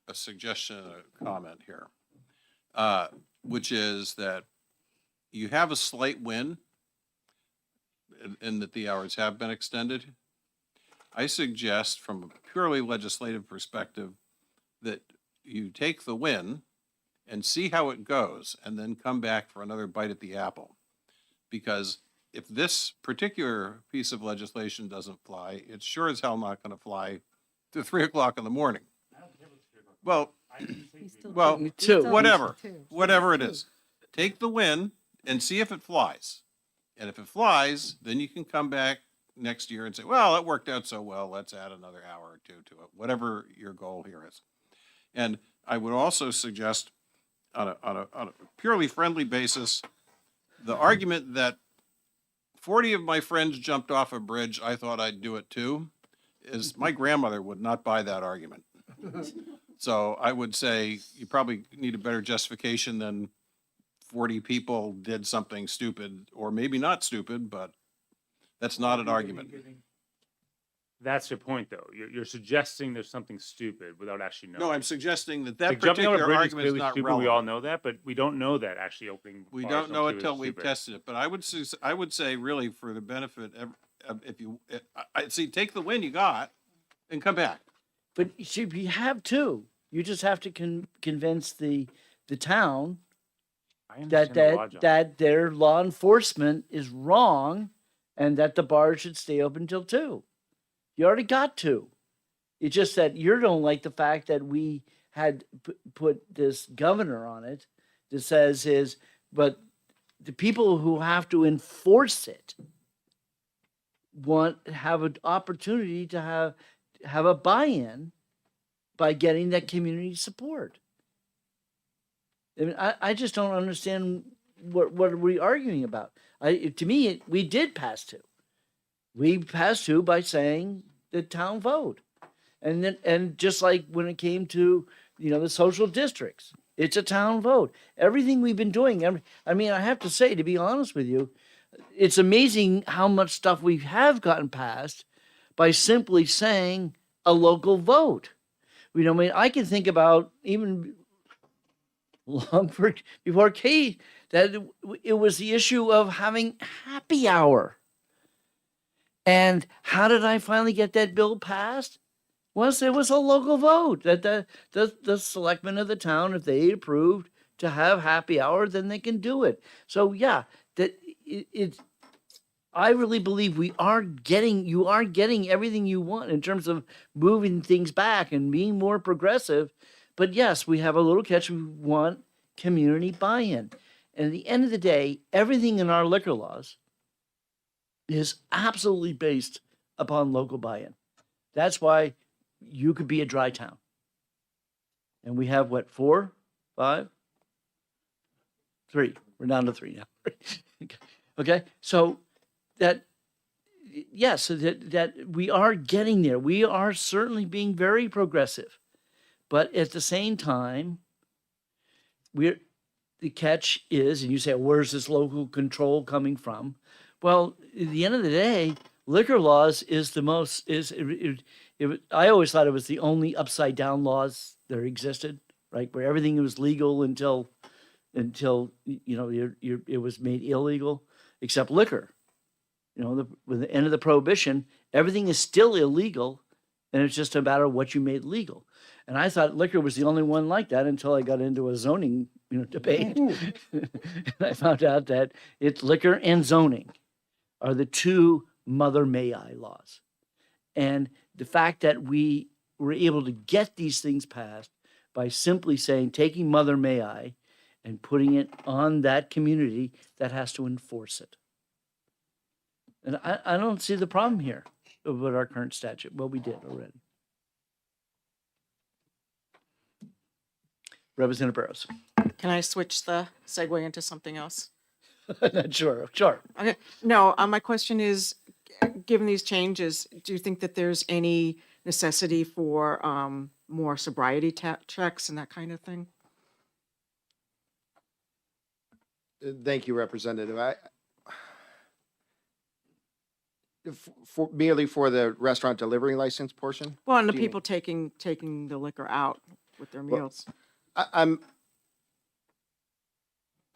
a suggestion, a comment here, which is that you have a slight win in that the hours have been extended. I suggest, from a purely legislative perspective, that you take the win and see how it goes, and then come back for another bite at the apple. Because if this particular piece of legislation doesn't fly, it's sure as hell not going to fly to 3:00 in the morning. Well, Two. whatever it is, take the win and see if it flies. And if it flies, then you can come back next year and say, well, it worked out so well, let's add another hour or two to it, whatever your goal here is. And I would also suggest, on a purely friendly basis, the argument that 40 of my friends jumped off a bridge, I thought I'd do it too, is my grandmother would not buy that argument. So I would say you probably need a better justification than 40 people did something stupid, or maybe not stupid, but that's not an argument. that's your point, though. You're suggesting there's something stupid without actually knowing. No, I'm suggesting that that Like jumping on a particular bridge is argument is clearly not stupid. We all relevant. know that, but we don't know that actually opening. We bars don't know too it is till we've stupid. tested it, but I would say really for the benefit, if you, I see, take the win you got and come back. But you have to. You just have to convince the town I understand the logic. that their law enforcement is wrong and that the bar should stay open till 2. You already got 2. It's just that you don't like the fact that we had put this governor on it that says but the people who have to enforce it have an opportunity to have a buy-in by getting that community support. I mean, I just don't understand what are we arguing about. To me, we did pass 2. We passed 2 by saying the town vote, and just like when it came to the social districts, it's a town vote. Everything we've been doing. I mean, I have to say, to be honest with you, it's amazing how much stuff we have gotten passed by simply saying a local vote. I mean, I can think about even before Kate, that it was the issue of having happy hour. And how did I finally get that bill passed? It was a local vote that the selectmen of the town, if they approved to have happy hour, then they can do it. So yeah, I really believe you are getting everything you want in terms of moving things back and being more progressive. But yes, we have a little catch. We want community buy-in. And at the end of the day, everything in our liquor laws is absolutely based upon local buy-in. That's why you could be a dry town. And we have what, 4, 5, 3. We're down to 3 now. Okay, so that, yes, that we are getting there. We are certainly being very progressive. But at the same time, the catch is, and you say, where's this local control coming from? Well, at the end of the day, liquor laws is the most, I always thought it was the only upside down laws there existed, right? Where everything was legal until it was made illegal, except liquor. With the end of the prohibition, everything is still illegal, and it's just a matter of what you made legal. And I thought liquor was the only one like that until I got into a zoning, debate. And I found out that it's liquor and zoning are the two mother may I laws. And the fact that we were able to get these things passed by simply saying, taking mother may I and putting it on that community that has to enforce it. And I don't see the problem here with our current statute. Well, we did already. Representative Burrows. Can I switch the segue into something else? Sure. Okay. No, my question is, given these changes, do you think that there's any necessity for more sobriety checks and that kind of thing? Thank you, Representative. Merely for the restaurant delivery license portion? Well, and the Do you- people taking the liquor out with their meals. I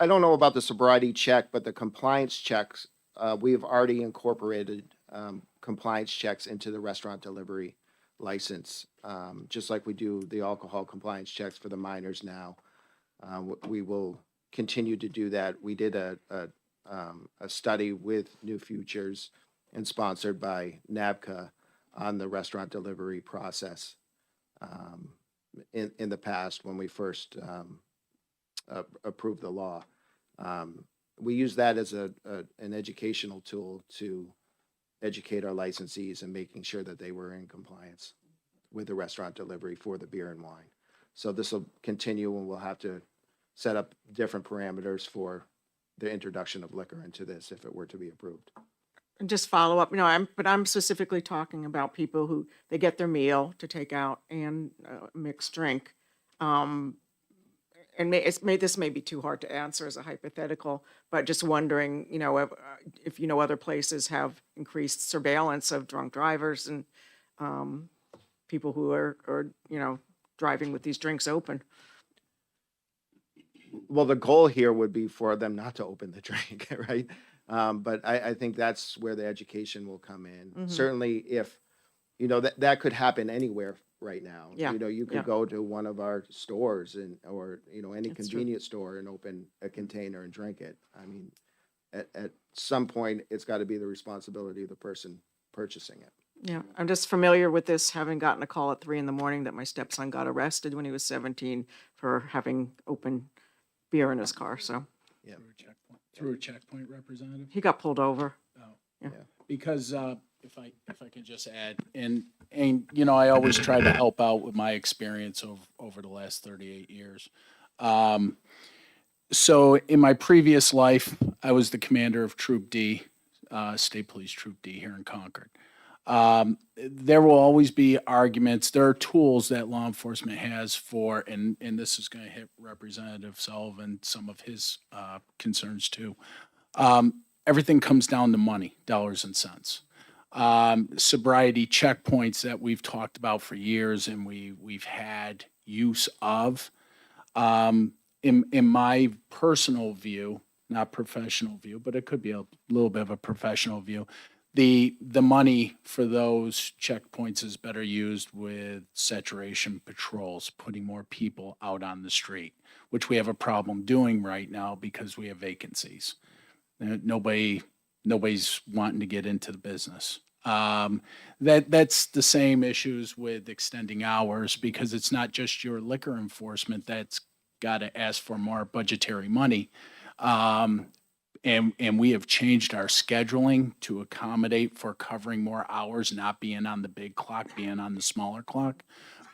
don't know about the sobriety check, but the compliance checks, we have already incorporated compliance checks into the restaurant delivery license, just like we do the alcohol compliance checks for the minors now. We will continue to do that. We did a study with New Futures and sponsored by NABCA on the restaurant delivery process in the past when we first approved the law. We use that as an educational tool to educate our licensees and making sure that they were in compliance with the restaurant delivery for the beer and wine. So this will continue, and we'll have to set up different parameters for the introduction of liquor into this if it were to be approved. And just follow up, I'm specifically talking about people who, they get their meal to take out and mixed drink. And this may be too hard to answer as a hypothetical, but just wondering, if other places have increased surveillance of drunk drivers and people who are driving with these drinks open. Well, the goal here would be for them not to open the drink, right? But I think that's where the education will come in. Mhm. Certainly if, that could happen anywhere right now. Yeah, You could yeah. go to one of our stores or any That's true. convenience store and open a container and drink it. I mean, at some point, it's got to be the responsibility of the person purchasing it. Yeah, I'm just familiar with this, having gotten a call at 3 a.m. that my stepson got arrested when he was 17 for having open beer in his car, so Yeah. Through a checkpoint, Representative? he got pulled over. Because if I can just add, and I always try to help out with my experience over the last 38 years. So in my previous life, I was the commander of Troop D, State Police Troop D here in Concord. There will always be arguments. There are tools that law enforcement has for, and this is going to hit Representative Sullivan, some of his concerns too. Everything comes down to money, dollars and cents. Sobriety checkpoints that we've talked about for years and we've had use of. in my personal view, not professional view, but it could be a little bit of a professional view, the money for those checkpoints is better used with saturation patrols, putting more people out on the street, which we have a problem doing right now because we have vacancies. Nobody's wanting to get into the business. That's the same issues with extending hours because it's not just your liquor enforcement that's got to ask for more budgetary money. And we have changed our scheduling to accommodate for covering more hours, not being on the big clock, being on the smaller clock.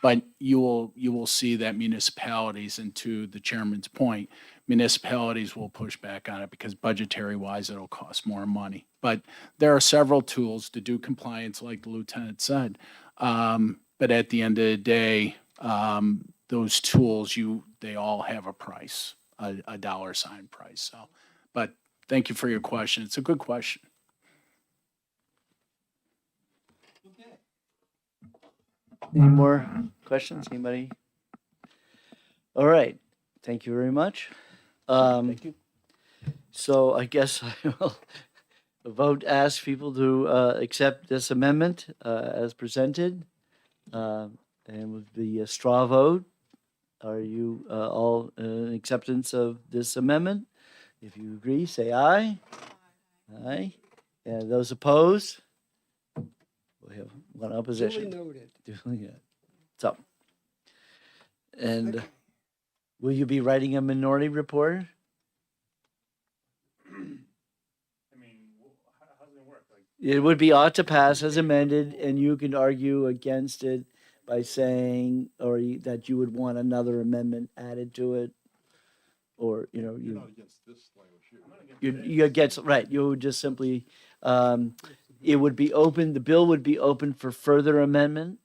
But you will see that municipalities, and to the chairman's point, municipalities will push back on it because budgetary wise, it'll cost more money. But there are several tools to do compliance, like the lieutenant said. But at the end of the day, those tools, they all have a price, a dollar sign price. So, but thank you for your question. It's a good question. Any more questions? Anybody? All right. Thank you very much. Thank you. So I guess I will vote, ask people to accept this amendment as presented. And with the straw vote, are you all in acceptance of this amendment? If you agree, say aye. Aye. And those opposed? We have one opposition. noted. Yeah. So, and will you be writing a minority report? I mean, how does it work? Like, It would be ought to pass as amended, and you can argue against it by saying, that you would want another amendment added to it. Or, You're not against this language here. you against, right, you would just simply, it would be open, the bill would be open for further amendment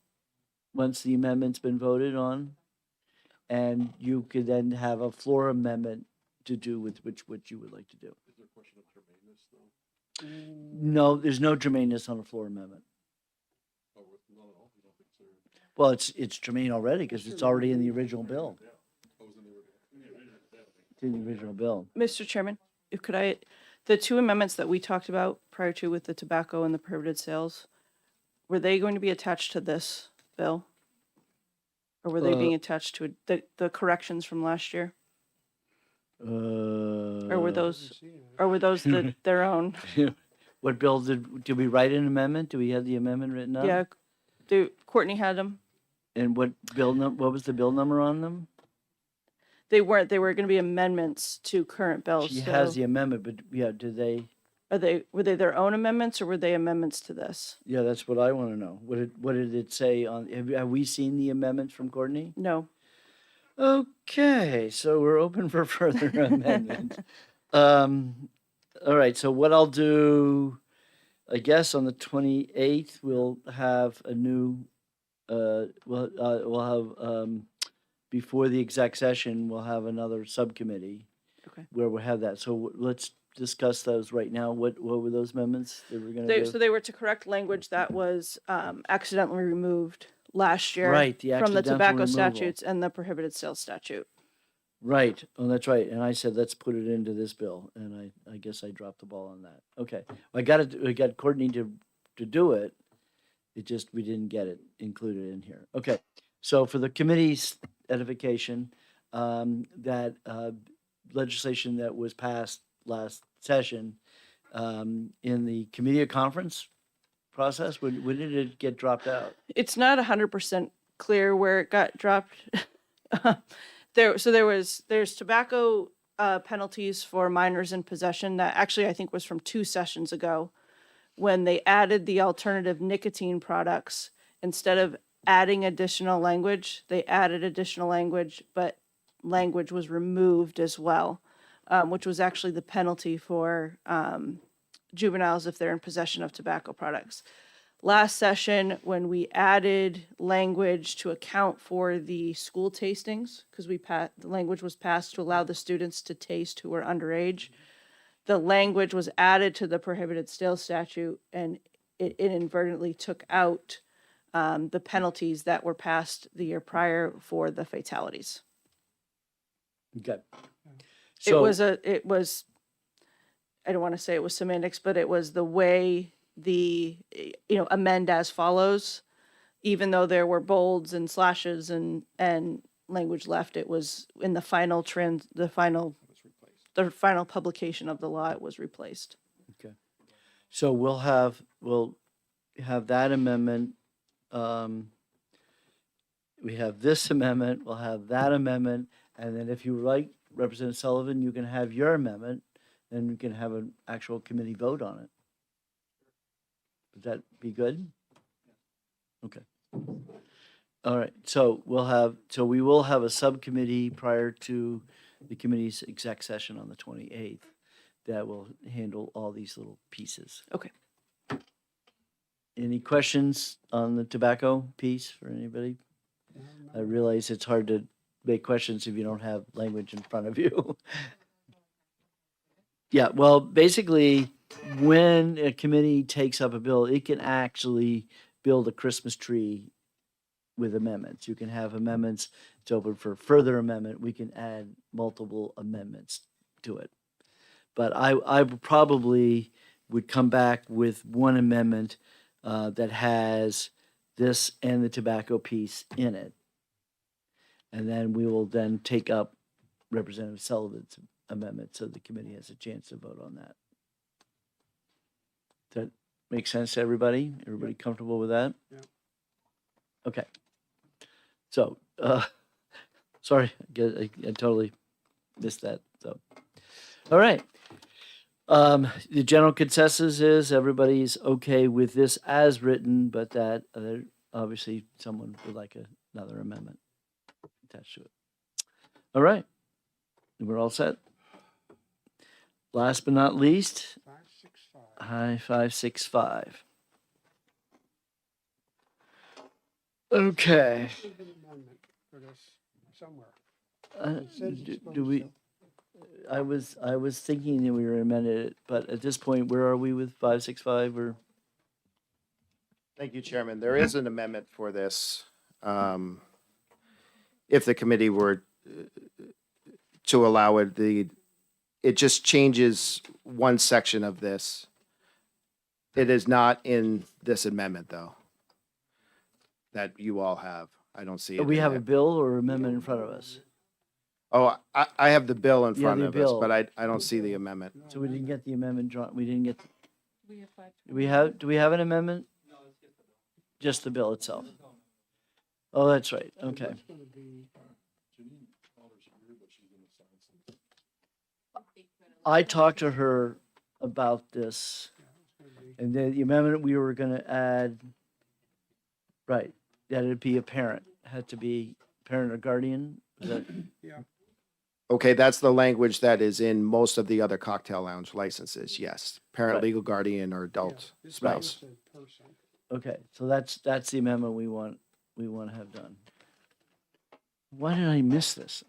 once the amendment's been voted on. And you could then have a floor amendment to do with which you would like to do. Is there a question of germaneness though? No, there's no germaneness on a floor amendment. Oh, not at all? You don't think so? Well, it's germane already because it's already in the original bill. Oh, it was in the original. It's in the original bill. Mr. Chairman, the two amendments that we talked about prior to with the tobacco and the prohibited sales, were they going to be attached to this bill? Or were they being attached to the corrections from last year? Or were those their own? What bill did we write an amendment? Do we have the amendment written up? Yeah, Courtney had them. And what what was the bill number on them? They were going to be amendments to current bills. She so has the amendment, but yeah, were they their own amendments or were they amendments to this? yeah, that's what I want to know. What did it say on, have we seen the amendments from Courtney? No. Okay, so we're open for further amendment. All right, so what I'll do, I guess on the 28th, we'll have a new, we'll have, before the exec session, we'll have another subcommittee. Okay. Where we'll have that. So let's discuss those right now. What were those amendments that we're gonna do? So they were to correct language that was accidentally removed last year. Right, the from the accidental tobacco removal. statutes and the prohibited sales statute. Right. Oh, that's right. And I said, let's put it into this bill. And I guess I dropped the ball on that. Okay. I got Courtney to do it. It just, we didn't get it included in here. Okay. So for the committee's edification, that legislation that was passed last session, in the committee of conference process, when did it get dropped out? It's not 100% clear where it got dropped. There's tobacco penalties for minors in possession that actually I think was from 2 sessions ago when they added the alternative nicotine products. Instead of adding additional language, they added additional language, but language was removed as well, which was actually the penalty for juveniles if they're in possession of tobacco products. Last session, when we added language to account for the school tastings, because the language was passed to allow the students to taste who were underage, the language was added to the prohibited sales statute, and it inadvertently took out the penalties that were passed the year prior for the fatalities. Okay. It was I don't want to say it was semantics, but it was the way amend as follows. Even though there were bolds and slashes and language left, it was in the final the final publication of the law, it was replaced. Okay. So we'll have that amendment. We have this amendment, we'll have that amendment, and then if you like, Representative Sullivan, you can have your amendment, and we can have an actual committee vote on it. Would that be good? Okay. All right, so we will have a subcommittee prior to the committee's exec session on the 28th that will handle all these little pieces. Okay. Any questions on the tobacco piece for anybody? I realize it's hard to make questions if you don't have language in front of you. Yeah, well, basically, when a committee takes up a bill, it can actually build a Christmas tree with amendments. You can have amendments. It's open for further amendment. We can add multiple amendments to it. But I probably would come back with one amendment that has this and the tobacco piece in it. And then we will then take up Representative Sullivan's amendment so the committee has a chance to vote on that. Does that make sense to everybody? Everybody comfortable with that? Yeah. Okay. So, sorry, I totally missed that. So, all right. The general consensus is everybody's okay with this as written, but that obviously someone would like another amendment attached to it. All right. We're all set. Last but not least, I-565. Okay. Do we? I was thinking that we were amended it, but at this point, where are we with 565 or? Thank you, Chairman. There is an amendment for this. If the committee were to allow it, it just changes one section of this. It is not in this amendment, though, that you all have. I don't see it. We in have there. a bill or amendment in front of us, Oh, I have the bill in Yeah, front the of us, bill. but I don't see the amendment. so we didn't get the amendment drawn. We didn't get. Do we have an amendment? Just the bill itself. Oh, that's right. Okay. I talked to her about this, and then the amendment we were going to add, right, that it'd be a parent, had to be parent or guardian. Is that, Okay, that's the language that is in most of the other cocktail lounge licenses, yes. Parent, Right. legal guardian, or adult spouse. okay, so that's the amendment we want to have done. Why did I miss this?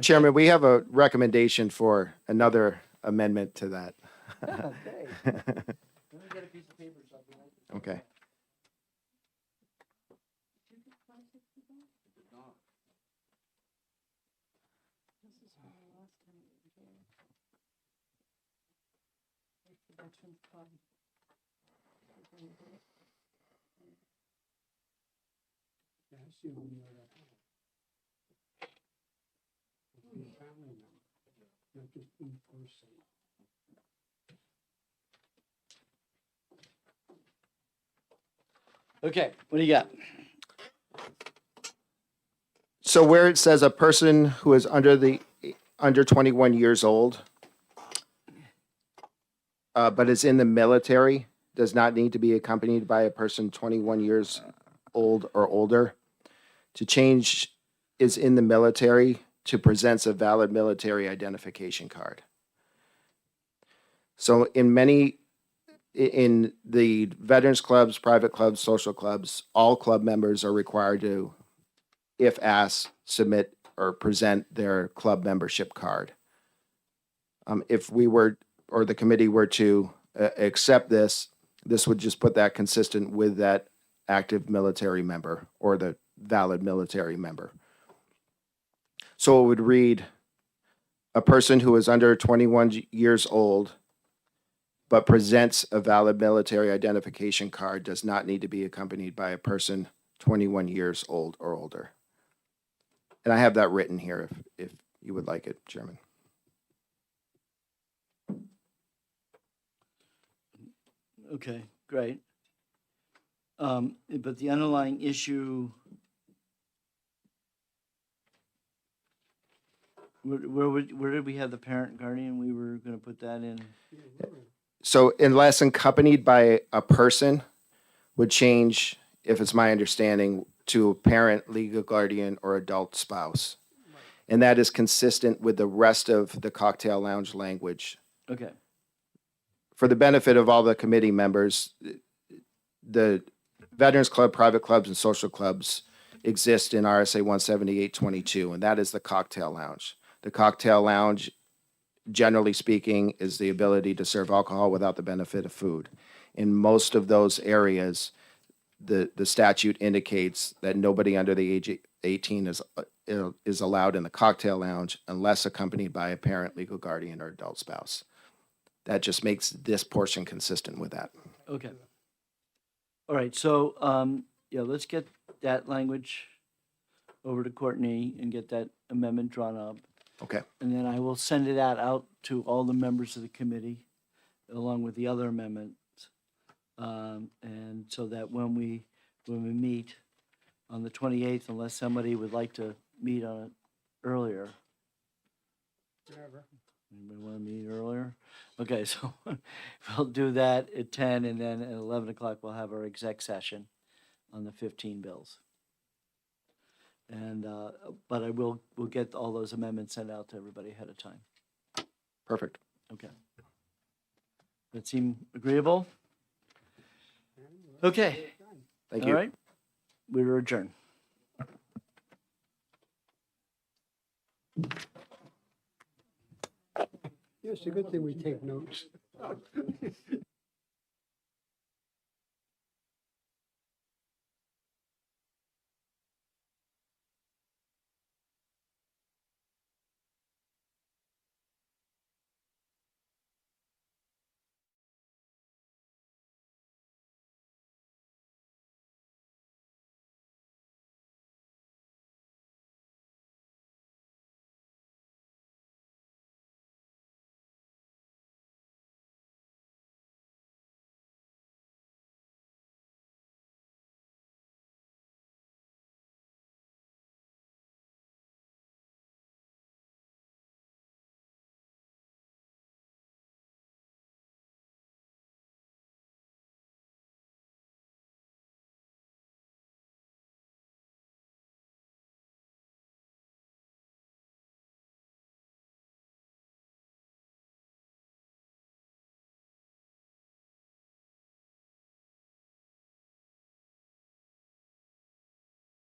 Chairman, we have a recommendation for another amendment to that. Okay. Okay, what do you got? So where it says a person who is under 21 years old, but is in the military, does not need to be accompanied by a person 21 years old or older. To change is in the military to presents a valid military identification card. So in the veterans clubs, private clubs, social clubs, all club members are required to, if asked, submit or present their club membership card. If we were, or the committee were to accept this, this would just put that consistent with that active military member or the valid military member. So it would read, a person who is under 21 years old but presents a valid military identification card does not need to be accompanied by a person 21 years old or older. And I have that written here if you would like it, Chairman. Okay, great. But the underlying issue, where did we have the parent guardian? We were gonna put that in. So unless accompanied by a person would change, if it's my understanding, to a parent, legal guardian, or adult spouse. And that is consistent with the rest of the cocktail lounge language. Okay, For the benefit of all the committee members, the Veterans Club, private clubs, and social clubs exist in RSA 17822, and that is the cocktail lounge. The cocktail lounge, generally speaking, is the ability to serve alcohol without the benefit of food. In most of those areas, the statute indicates that nobody under the age of 18 is allowed in the cocktail lounge unless accompanied by a parent, legal guardian, or adult spouse. That just makes this portion consistent with that. okay. All right, so, yeah, let's get that language over to Courtney and get that amendment drawn up. Okay. And then I will send it out to all the members of the committee, along with the other amendments. And so that when we meet on the 28th, unless somebody would like to meet on it earlier. Anybody want to meet earlier? Okay, so we'll do that at 10, and then at 11 o'clock, we'll have our exec session on the 15 bills. And, but we'll get all those amendments sent out to everybody ahead of time. Perfect. Okay. That seem agreeable? Okay. Thank All you. right. We're adjourned. Yes, it's a good thing we take notes.